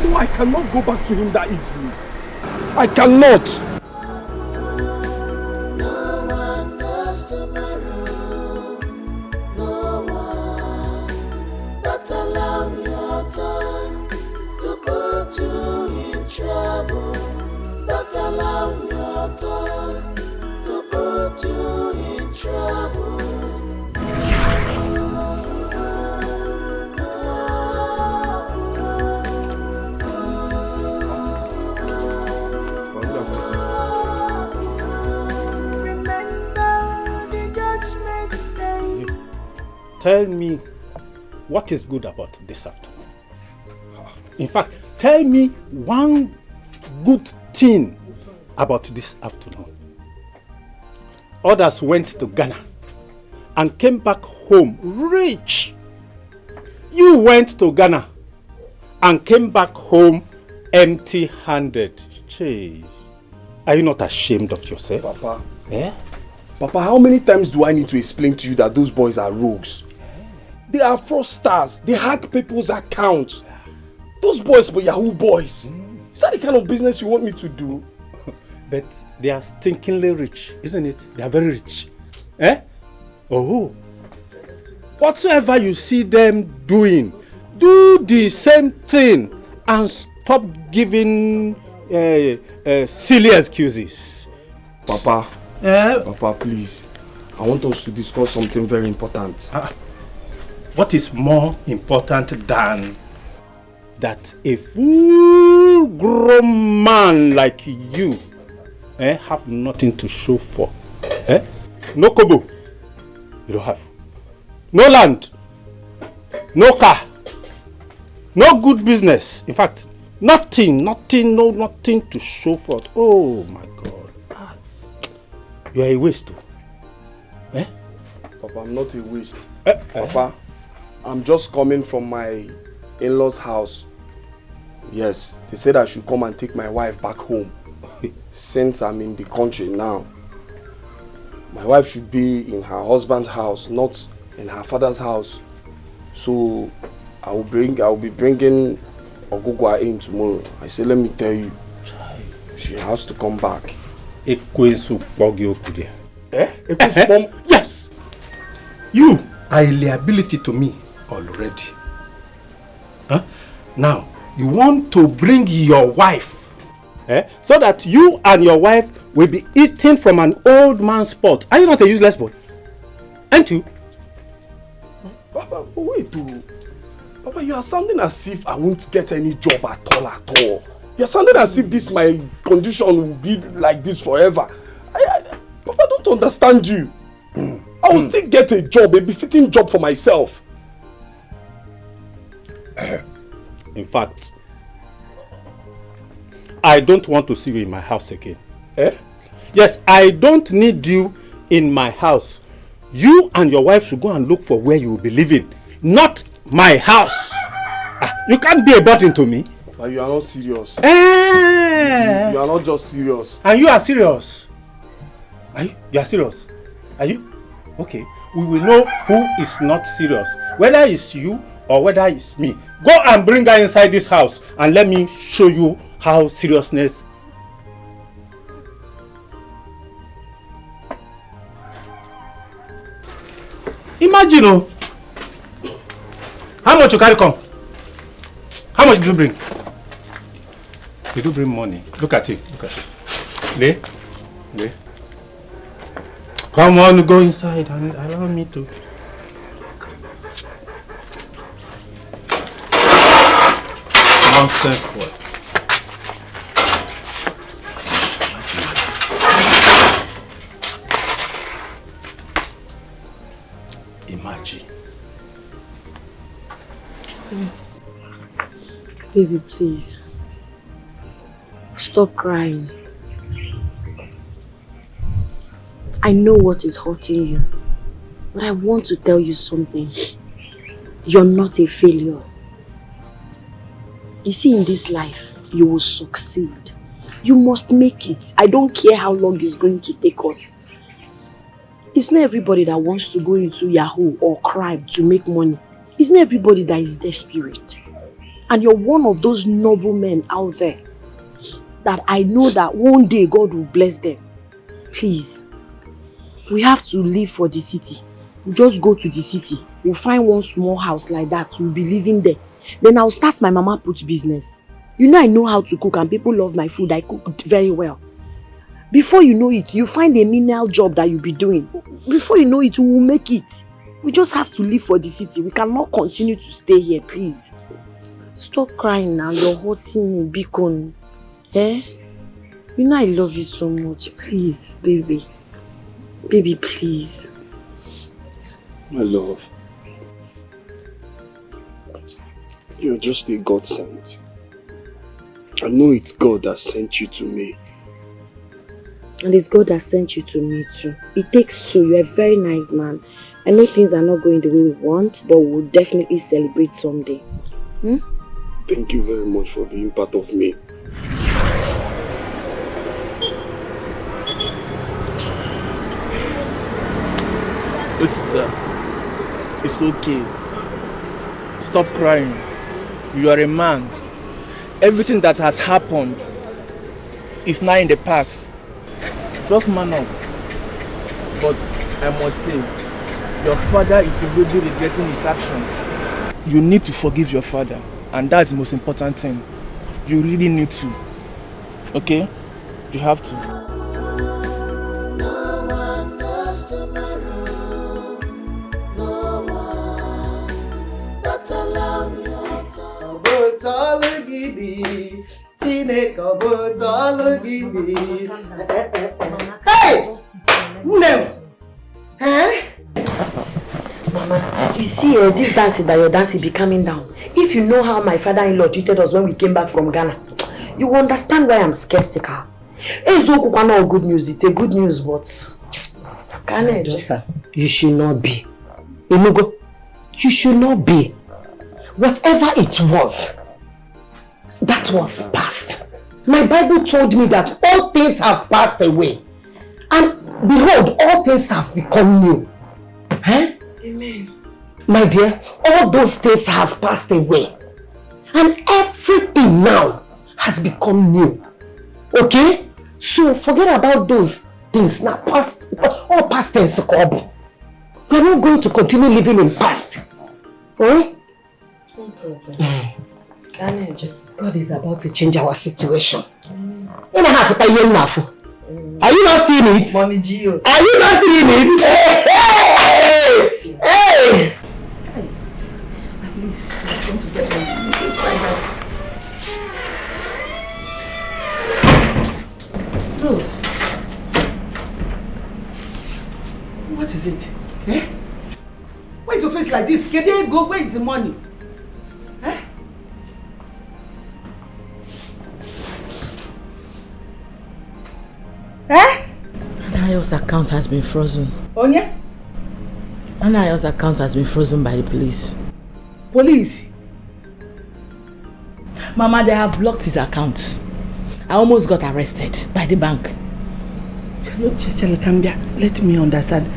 No, I cannot go back to him that easily. I cannot. No one knows tomorrow. No one. Don't allow your tongue to put you in trouble. Don't allow your tongue to put you in trouble. Tell me what is good about this afternoon. In fact, tell me one good thing about this afternoon. Others went to Ghana and came back home rich. You went to Ghana and came back home empty-handed. Chey, are you not ashamed of yourself? Papa. Eh? Papa, how many times do I need to explain to you that those boys are rogues? They are fraudsters. They hack people's accounts. Those boys were Yahoo boys. Is that the kind of business you want me to do? But they are stinkingly rich, isn't it? They are very rich. Eh? Oh. Whatsoever you see them doing, do the same thing and stop giving silly excuses. Papa. Papa, please. I want us to discuss something very important. What is more important than that a full-grown man like you have nothing to show for? No kobo, you don't have. No land, no car, no good business. In fact, nothing to show for. Oh my God. You are a waste. Papa, I'm not a waste. Papa, I'm just coming from my in-laws' house. Yes, they said I should come and take my wife back home. Since I'm in the country now, my wife should be in her husband's house, not in her father's house. So I will be bringing Ogugwa in tomorrow. I said, let me tell you, she has to come back. Yes, you are a liability to me already. Now, you want to bring your wife, so that you and your wife will be eating from an old man's pot. Are you not a useless boy? Aren't you? Papa, wait. Papa, you are sounding as if I won't get any job at all. You are sounding as if this my condition will be like this forever. Papa, I don't understand you. I will still get a job, a befitting job for myself. In fact, I don't want to see you in my house again. Yes, I don't need you in my house. You and your wife should go and look for where you will be living, not my house. You can't be a burden to me. But you are not serious. You are not just serious. And you are serious. You are serious? Are you? Okay. We will know who is not serious. Whether it's you or whether it's me. Go and bring her inside this house and let me show you how seriousness. Imagine, how much you carry come? How much did you bring? Did you bring money? Look at it. Lay. Come on, go inside and allow me to. Nonsense, boy. Imagine. Baby, please. Stop crying. I know what is hurting you, but I want to tell you something. You're not a failure. You see, in this life, you will succeed. You must make it. I don't care how long it's going to take us. It's not everybody that wants to go into Yahoo or crime to make money. It's not everybody that is desperate. And you're one of those noble men out there that I know that one day God will bless them. Please, we have to live for the city. We'll just go to the city. We'll find one small house like that. We'll be living there. Then I'll start my mama put business. You know I know how to cook and people love my food. I cook very well. Before you know it, you find a menial job that you'll be doing. Before you know it, we will make it. We just have to live for the city. We cannot continue to stay here, please. Stop crying now. You're hurting me, Beacon. Eh? You know I love you so much. Please, baby. Baby, please. My love. You're just a godsend. I know it's God that sent you to me. And it's God that sent you to me too. It takes two. You're a very nice man. I know things are not going the way we want, but we'll definitely celebrate someday. Hmm? Thank you very much for being part of me. Osita, it's okay. Stop crying. You are a man. Everything that has happened is now in the past. Just man up. But I must say, your father is already regretting his actions. You need to forgive your father, and that's the most important thing. You really need to. Okay? You have to. No one knows tomorrow. No one. But allow your time. Hey! No! Huh? Mama, you see this dancing that you're dancing be coming down. If you know how my father-in-law treated us when we came back from Ghana, you will understand why I'm skeptical. It's not good news, it's a good news, but... Daughter, you should not be. Inugo, you should not be. Whatever it was, that was past. My Bible told me that all things have passed away. And behold, all things have become new. Huh? Amen. My dear, all those things have passed away. And everything now has become new. Okay? So forget about those things now. Past, all past tense. We're not going to continue living in past. Huh? No problem. God is about to change our situation. Are you not seeing it? Mommy Gio. Are you not seeing it? Hey! At least she's going to get them. Rose. What is it? Eh? Why is your face like this? Can they go? Where is the money? Eh? Eh? Anayo's account has been frozen. Onya? Anayo's account has been frozen by the police. Police? Mama, they have blocked his account. I almost got arrested by the bank. Chalakambia, let me understand.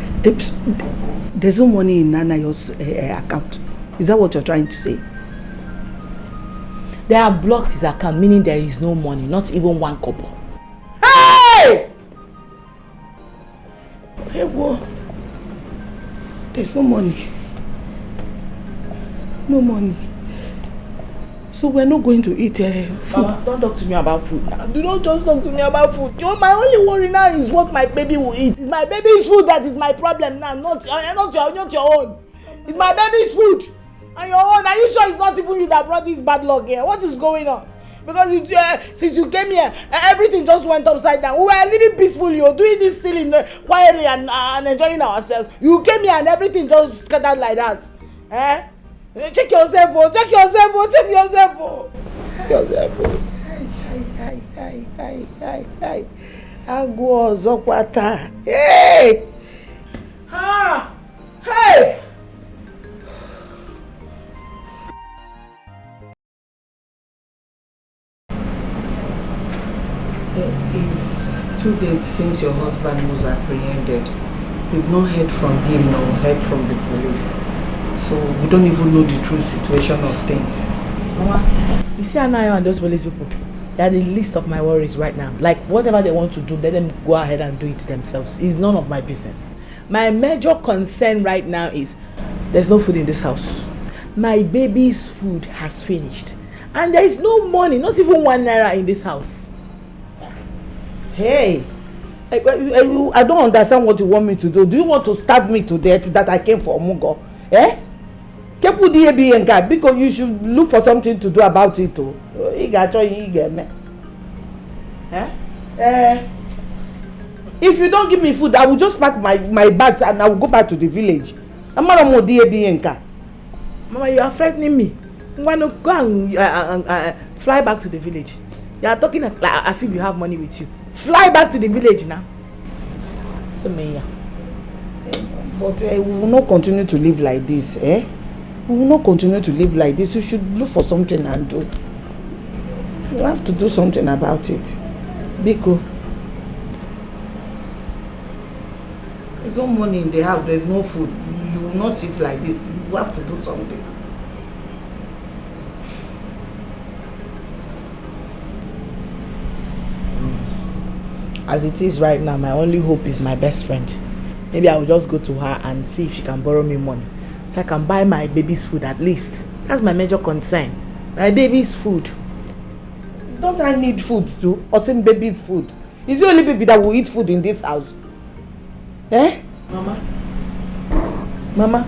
There's no money in Anayo's account. Is that what you're trying to say? They have blocked his account, meaning there is no money, not even 1 kobo. Hey! Hey, whoa. There's no money. No money. So we're not going to eat food. Mama, don't talk to me about food now. Do not just talk to me about food. You know, my only worry now is what my baby will eat. It's my baby's food that is my problem now, not your own. It's my baby's food. And your own. Are you sure it's not even you that brought this bad luck here? What is going on? Because since you came here, everything just went upside down. We were living peacefully, you're doing this still quietly and enjoying ourselves. You came here and everything just scattered like that. Eh? Check yourself, oh. Check yourself, oh. Check yourself, oh. Check yourself, oh. Hi. Agwo zokwata. Hey! Ha! Hey! It's 2 days since your husband was apprehended. We've not heard from him nor heard from the police. So we don't even know the true situation of things. Mama, you see Anayo and those police people? They are the least of my worries right now. Like, whatever they want to do, let them go ahead and do it themselves. It's none of my business. My major concern right now is there's no food in this house. My baby's food has finished. And there is no money, not even 1 naira in this house. Hey, I don't understand what you want me to do. Do you want to stab me to death that I came for Omugo? Eh? Because you should look for something to do about it too. If you don't give me food, I will just pack my bags and I will go back to the village. Mama, you are frightening me. Why not go and fly back to the village? You are talking like as if you have money with you. Fly back to the village now. Sumeya. But we will not continue to live like this, eh? We will not continue to live like this. You should look for something and do. You have to do something about it. Biko. There's no money in the house, there's no food. You will not sit like this. You have to do something. As it is right now, my only hope is my best friend. Maybe I will just go to her and see if she can borrow me money, so I can buy my baby's food at least. That's my major concern. My baby's food. Don't I need food too? Or same baby's food? Is the only baby that will eat food in this house? Eh? Mama.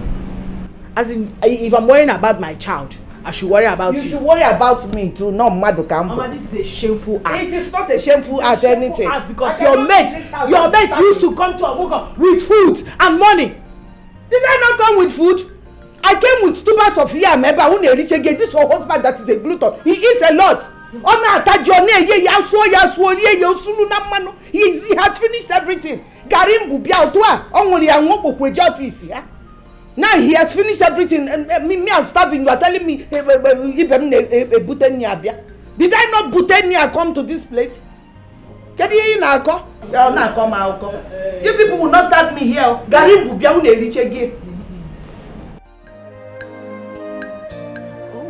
As in, if I'm worrying about my child, I should worry about you. You should worry about me too, not Madukambo. Mama, this is a shameful act. It is not a shameful act, anything. Act because your mate used to come to Amuka with food and money. Did I not come with food? I came with 2 bags of yam. This your husband that is a glutton. He eats a lot. He has finished everything. Now he has finished everything. Me I'm starving. You are telling me did I not Butenia come to this place? You people will not start me here.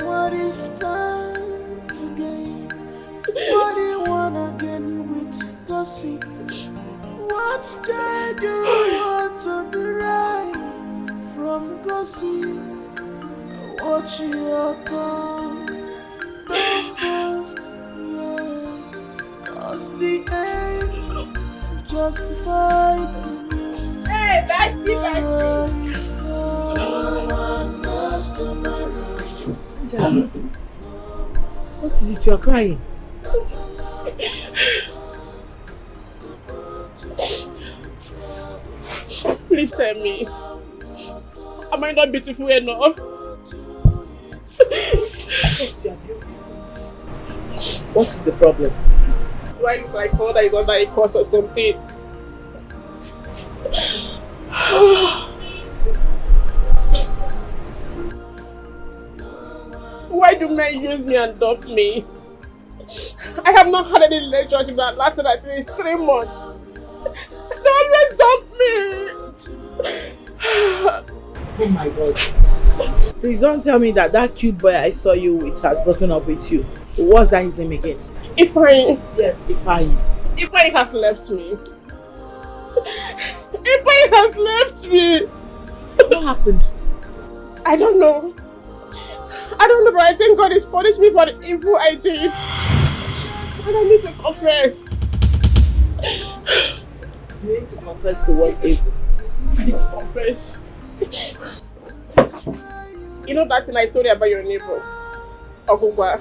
What is time to gain? What do you wanna gain with gossip? What joy do you want to derive from gossip? Watch your tongue, don't boast, yeah. Cause the end justify the news. Hey, Bessie. No one knows tomorrow. What is it you are crying? Please tell me, am I not beautiful enough? What is the problem? Do I look like someone that is under a curse or something? Why do men use me and dump me? I have not had any relationship that lasted at least 3 months. They always dump me. Oh my God. Please don't tell me that cute boy I saw you with has broken up with you. What's that his name again? Ifeanyi. Yes, Ifeanyi. Ifeanyi has left me. Ifeanyi has left me. What happened? I don't know. I don't know, but I think God is punishing me for the evil I did. And I need to confess. You need to confess to what evil? I need to confess. You know that thing I told you about your neighbor? Okugwa?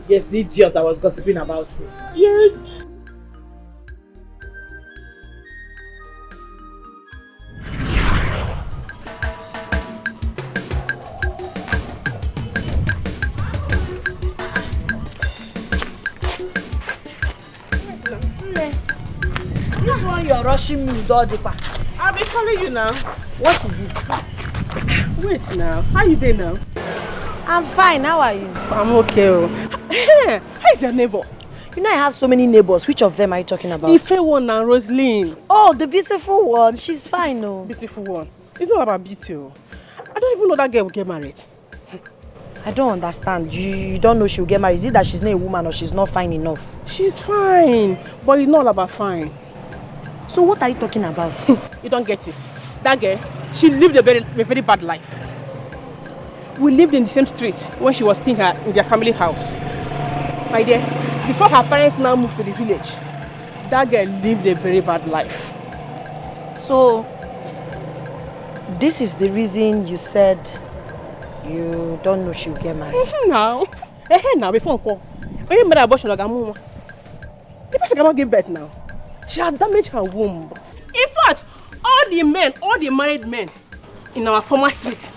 Yes, the idiot that was gossiping about me. Yes. rushing me with all the pa. I'll be calling you now. What is it? Wait now. How you doing now? I'm fine. How are you? I'm okay. Hey, how is your neighbor? You know I have so many neighbors. Which of them are you talking about? The fair one now, Rosaline. Oh, the beautiful one. She's fine, no. Beautiful one. It's not about beauty. I don't even know that girl will get married. I don't understand. You don't know she'll get married. Is it that she's not a woman or she's not fine enough? She's fine, but it's not all about fine. So what are you talking about? You don't get it. That girl, she lived a very bad life. We lived in the same street when she was staying in their family house. My dear, before her parents now moved to the village, that girl lived a very bad life. So, this is the reason you said you don't know she'll get married? Now, before I call. When you made an abortion, the person cannot give birth now. She has damaged her womb. In fact, all the married men in our former street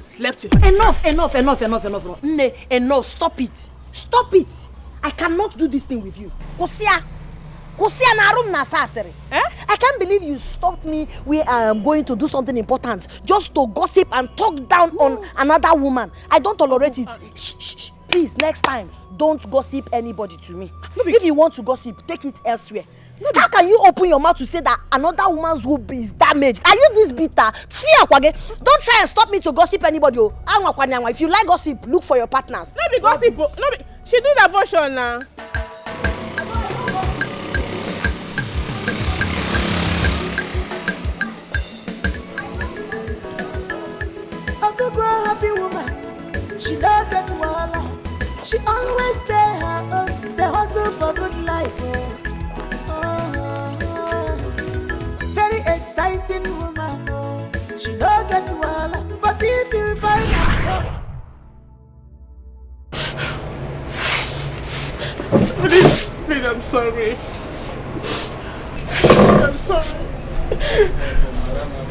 slept with her. Enough. Enough, stop it. Stop it. I cannot do this thing with you. Kosia na room na sasere. I can't believe you stopped me where I am going to do something important just to gossip and talk down on another woman. I don't tolerate it. Shh. Please, next time, don't gossip anybody to me. If you want to gossip, take it elsewhere. How can you open your mouth to say that another woman's womb is damaged? Are you this bitter? Don't try and stop me to gossip anybody. If you like gossip, look for your partners. No be gossip. No be. She did abortion now. A happy woman, she don't get wahala. She always there her own. They hustle for good life. Very exciting woman. She don't get wahala. But if you find her, Please, I'm sorry.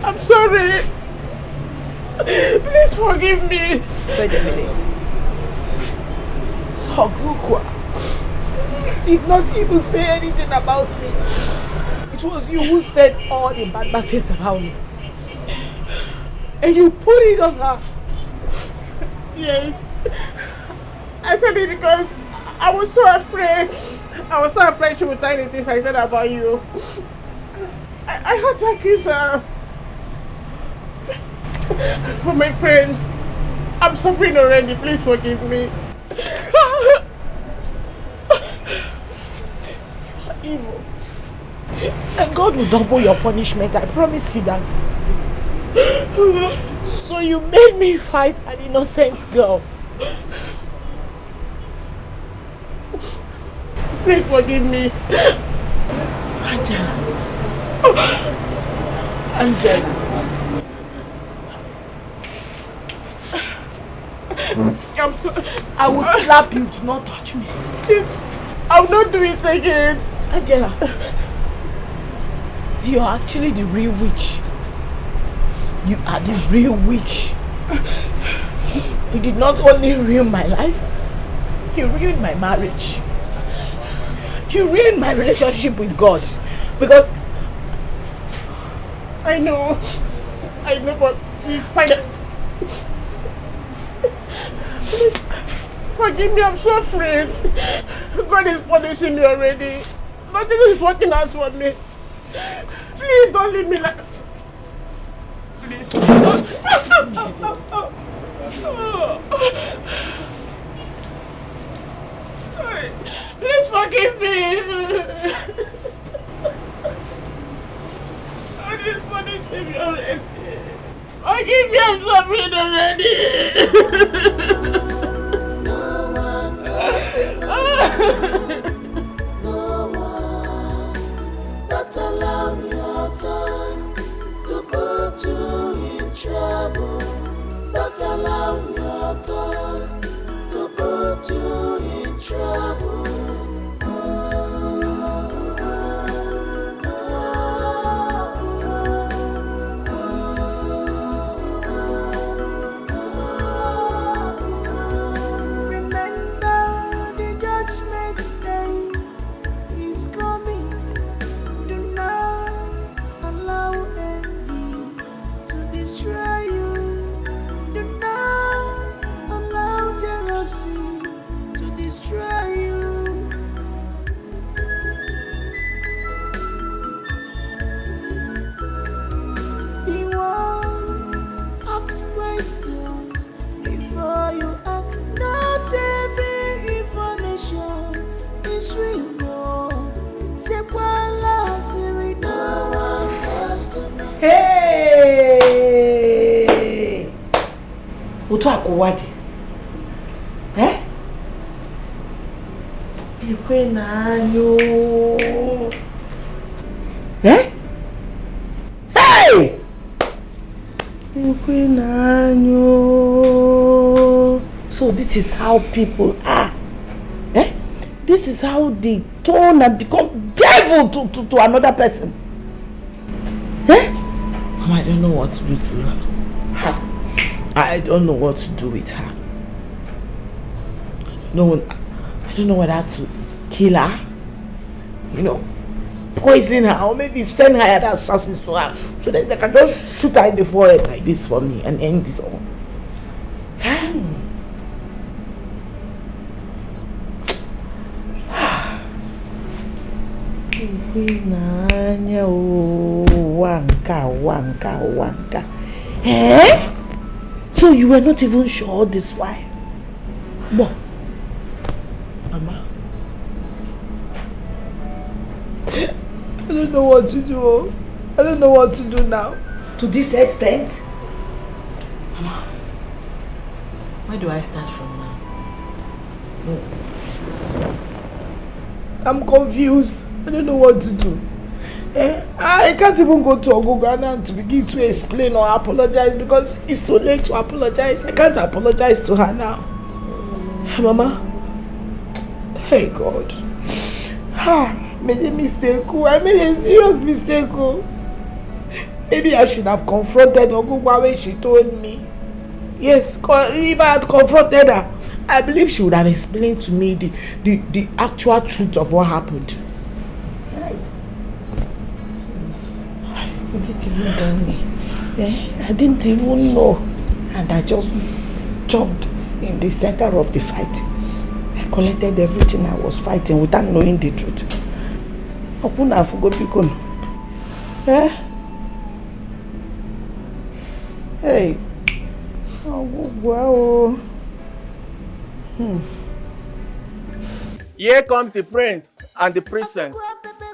I'm sorry. Please forgive me. Wait a minute. Sogukwa did not even say anything about me. It was you who said all the bad things about me. And you put it on her. Yes. I said it because I was so afraid. I was so afraid she would tell the things I said about you. I had to accuse her. But my friend, I'm suffering already. Please forgive me. You are evil. And God will double your punishment. I promise you that. So you made me fight an innocent girl. Please forgive me. Angela. I'm sorry. I will slap you. Do not touch me. Please. I will not do it again. Angela. You are actually the real witch. You are the real witch. You did not only ruin my life, you ruined my marriage. You ruined my relationship with God. Because I know, but please find it. Please forgive me, I'm so afraid. God is punishing me already. Nothing is working out for me. Please don't leave me like. Please. Please forgive me. God is punishing me already. Forgive me, I'm suffering already. no one knows to no one. Don't allow your tongue to put you in trouble. Don't allow your tongue to put you in trouble. swing, oh. Say, voila, Siri, no one goes to me. Hey! Utu akuwadi. Eh? Ekwe nanyo. Eh? Hey! Ekwe nanyo. So this is how people are. Eh? This is how they turn and become devil to another person. Eh? Mama, I don't know what to do to her. I don't know what to do with her. No, I don't know whether to kill her, you know, poison her, or maybe send her other assassins to her so that they can just shoot her in the forehead like this for me and end this all. Wanka. Eh? So you were not even sure this why? What? Mama, I don't know what to do. I don't know what to do now. To this extent? Mama, where do I start from now? I'm confused. I don't know what to do. I can't even go to Ogugana to begin to explain or apologize because it's too late to apologize. I can't apologize to her now. Mama, hey God, I made a mistake. I made a serious mistake. Maybe I should have confronted Ogugwa when she told me. Yes, if I had confronted her, I believe she would have explained to me the actual truth of what happened. You didn't even tell me. I didn't even know. And I just jumped in the center of the fight. I collected everything I was fighting without knowing the truth. I couldn't have forgotten. Hey. Oh, wow. Here comes the prince and the princess,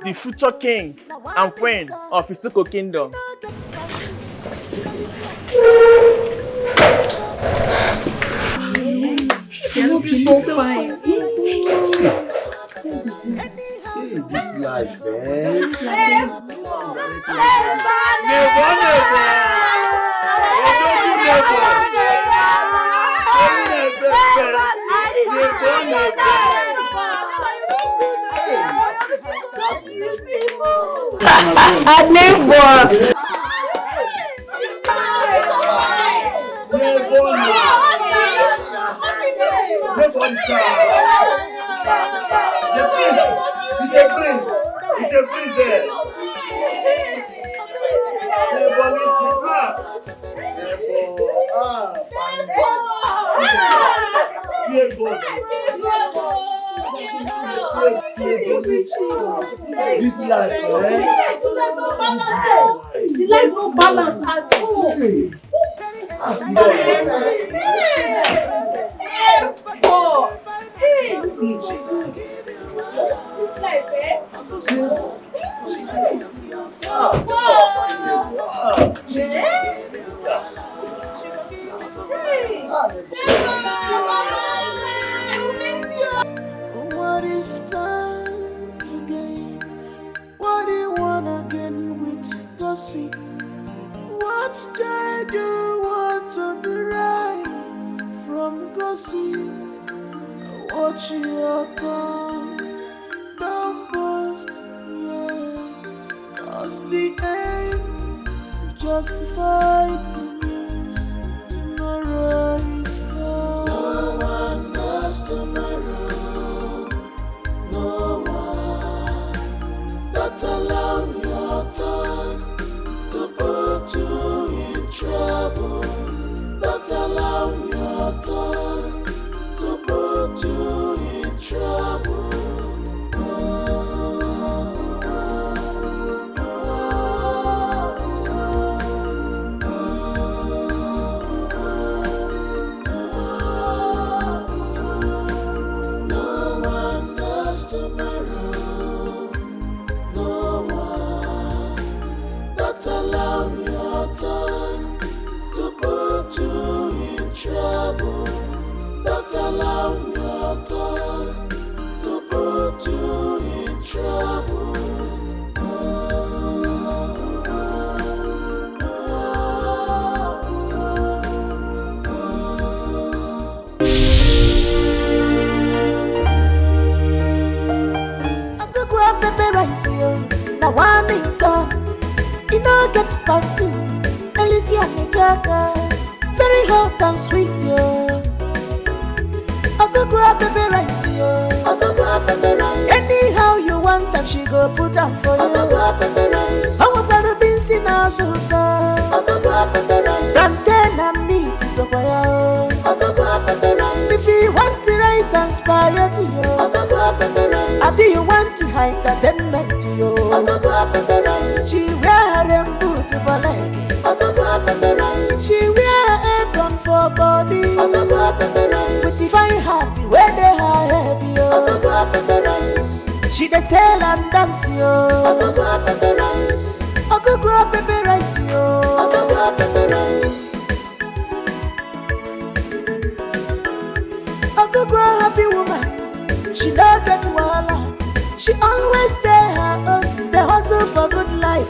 the future king and queen of Isuko Kingdom. You look so fine. This life, man. It's a prince there. This life, the life no balance at all. What is time to gain? What do you wanna gain with gossip? What joy do you want to derive from gossip? Watch your tongue, don't boast, yeah. Cause the end justified the means. Tomorrow is far. No one knows tomorrow. No one. Don't allow your tongue to put you in trouble. Don't allow your tongue to put you in trouble. No one knows tomorrow. Don't allow your tongue to put you in trouble. Now one in come, you know get back to Alicia Nijaga, very hot and sweet yo. I go grab baby rice yo. I go grab baby rice. Anyhow you want them, she go put them for you. I go grab baby rice. I want better beans in our sauce. I go grab baby rice. Plantain and meat is over yo. I go grab baby rice. If you want the rice and spaghetti yo. I go grab baby rice. I do you want the entertainment yo. I go grab baby rice. She wear them boots for leg. I go grab baby rice. She wear apron for body. I go grab baby rice. With the fine heart where they are heavy yo. I go grab baby rice. She dey sell and dance yo. I go grab baby rice. I go grab baby rice yo. I go grab baby rice. I go grab happy woman. She don't get wahala. She always there her own. They hustle for good life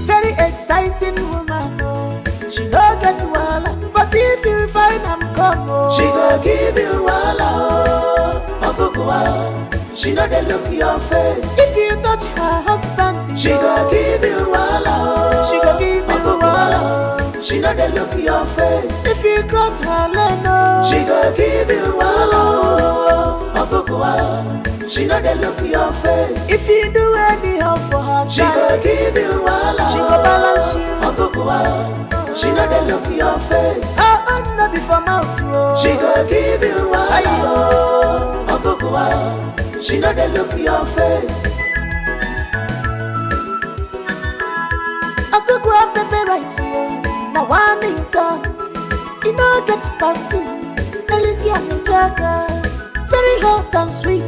Very exciting woman She don't get wahala. But if you find I'm come she go give you wahala she know they look your face. If you touch her husband she go give you wahala. She go give you wahala. She know they look your face. If you cross her lane she go give you wahala. She know they look your face. If you do anyhow for her she go give you wahala. She go balance you. She know they look your face. Not before mouth she go give you wahala. She know they look your face. I go grab baby rice now one in come. You know get back to Alicia Nijaga, very hot and sweet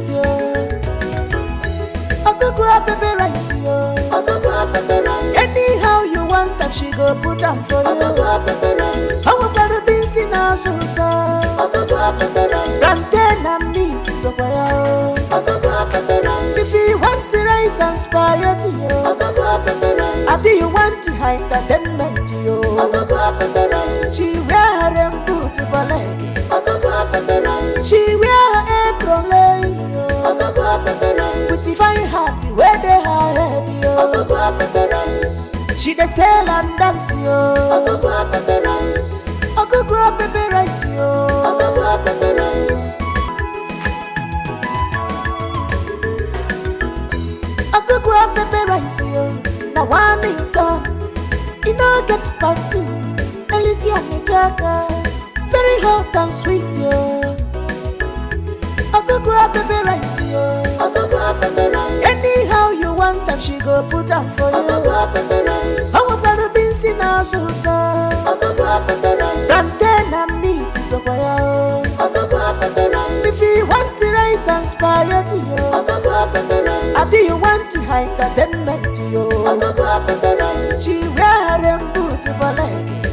I go grab baby rice I go grab baby rice. Anyhow you want them, she go put them for you. I go grab baby rice. I want better beans in our sauce. I go grab baby rice. Plantain and meat is over here. I go grab baby rice. If you want the rice and spaghetti I go grab baby rice. I do you want the entertainment I go grab baby rice. She wear them boots for leg. I go grab baby rice. She wear apron leg. I go grab baby rice. With the fine heart where they are heavy I go grab baby rice. She dey sell and dance yo. I go grab baby rice. I go grab baby rice yo. I go grab baby rice. I go grab baby rice yo. Now one in come. You know get back to Alicia Nijaga, very hot and sweet yo. I go grab baby rice yo. I go grab baby rice. Anyhow you want them, she go put them for you. I go grab baby rice. I want better beans in our sauce. I go grab baby rice. Plantain and meat is over here. I go grab baby rice. If you want the rice and spaghetti I go grab baby rice. I do you want the entertainment yo. I go grab baby rice. She wear them boots for leg.